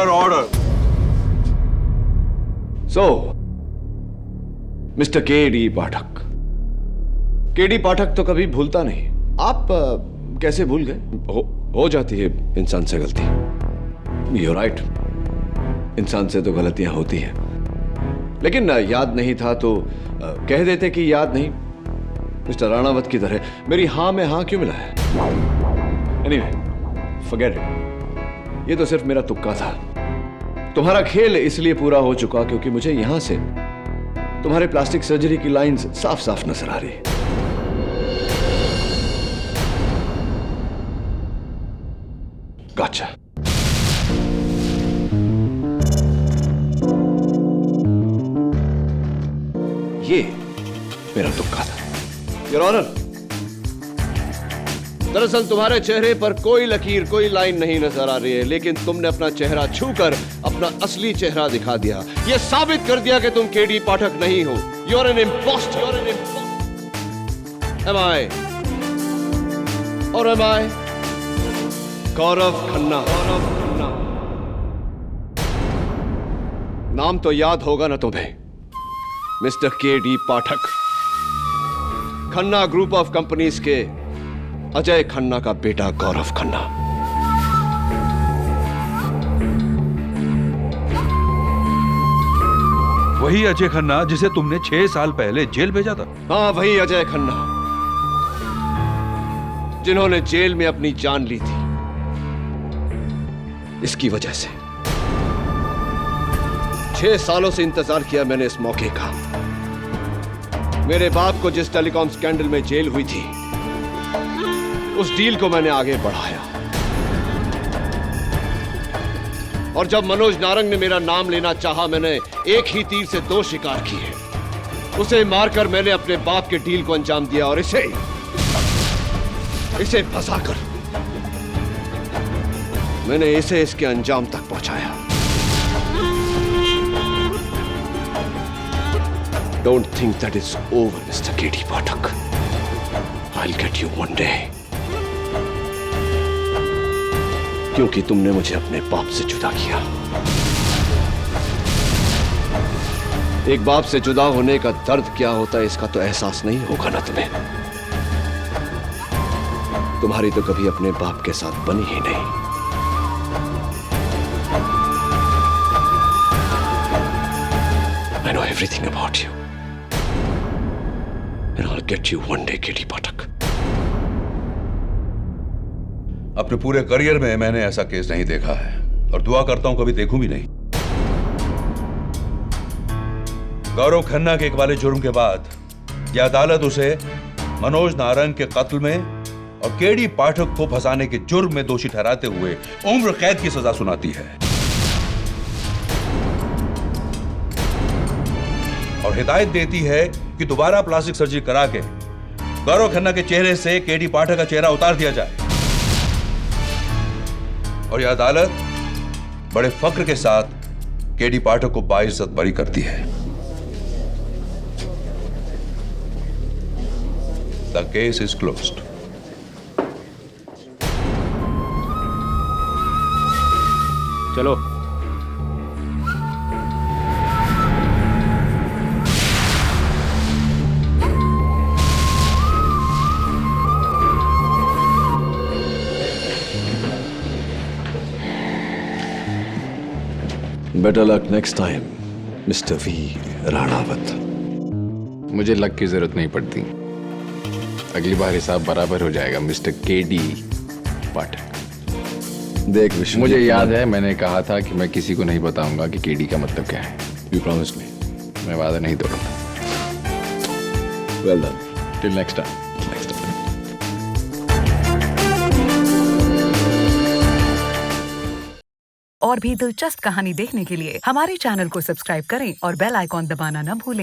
ऑर्डर। सो मिस्टर केडी पाठक, केडी पाठक तो कभी भूलता नहीं। आप कैसे भूल गए? हो जाती है इंसान से गलती। You're right, इंसान से तो गलतियां होती हैं, लेकिन याद नहीं था तो कह देते कि याद नहीं। मिस्टर राणावत की तरह मेरी हां में हां क्यों मिला है? Anyway, forget it. ये तो सिर्फ मेरा तुक्का था। तुम्हारा खेल इसलिए पूरा हो चुका क्योंकि मुझे यहां से तुम्हारे प्लास्टिक सर्जरी की लाइंस साफ साफ नजर आ रही है। Gotcha. ये मेरा तुक्का था। योर ऑनर, दरअसल तुम्हारे चेहरे पर कोई लकीर, कोई लाइन नहीं नजर आ रही है, लेकिन तुमने अपना चेहरा छूकर अपना असली चेहरा दिखा दिया। यह साबित कर दिया कि तुम केडी पाठक नहीं हो। You are an impostor. Am I और एम आई गौरव खन्ना। नाम तो याद होगा ना तुम्हें, mister KD Pathak, Khanna group of companies के अजय खन्ना का बेटा गौरव खन्ना। वही अजय खन्ना जिसे तुमने 6 साल पहले जेल भेजा था? हाँ, वही अजय खन्ना जिन्होंने जेल में अपनी जान ली थी इसकी वजह से। 6 सालों से इंतजार किया मैंने इस मौके का। मेरे बाप को जिस टेलीकॉम स्कैंडल में जेल हुई थी, उस डील को मैंने आगे बढ़ाया। और जब मनोज नारंग ने मेरा नाम लेना चाहा, मैंने एक ही तीर से 2 शिकार किए। उसे मारकर मैंने अपने बाप के डील को अंजाम दिया और इसे फंसाकर मैंने इसे इसके अंजाम तक पहुंचाया। Don't think that it's over, Mr. K.D. Pathak. I'll get you one day. क्योंकि तुमने मुझे अपने बाप से जुदा किया। एक बाप से जुदा होने का दर्द क्या होता है, इसका तो एहसास नहीं होगा ना तुम्हें। तुम्हारी तो कभी अपने बाप के साथ बनी ही नहीं। I know everything about you. And I'll get you one day, K.D. Pathak. अपने पूरे करियर में मैंने ऐसा केस नहीं देखा है और दुआ करता हूं कभी देखूं भी नहीं। गौरव खन्ना के एक वाले जुर्म के बाद यह अदालत उसे मनोज नारंग के कत्ल में और केडी पाठक को फंसाने के जुर्म में दोषी ठहराते हुए उम्र कैद की सजा सुनाती है और हिदायत देती है कि दोबारा प्लास्टिक सर्जरी करा के गौरव खन्ना के चेहरे से केडी पाठक का चेहरा उतार दिया जाए। और यह अदालत बड़े फक्र के साथ केडी पाठक को बाइज्जत बरी करती है। The case is closed. चलो। Better luck next time, mister V Ranawat. मुझे लक की जरूरत नहीं पड़ती। अगली बार हिसाब बराबर हो जाएगा, मिस्टर केडी पाठक। देख विष्णु, मुझे याद है मैंने कहा था कि मैं किसी को नहीं बताऊंगा कि केडी का मतलब क्या है। You promise me. मैं वादा नहीं तोड़ूंगा। Well done. Till next time. Next time. और भी दिलचस्प कहानी देखने के लिए हमारे चैनल को सब्सक्राइब करें और बेल आइकॉन दबाना न भूलें।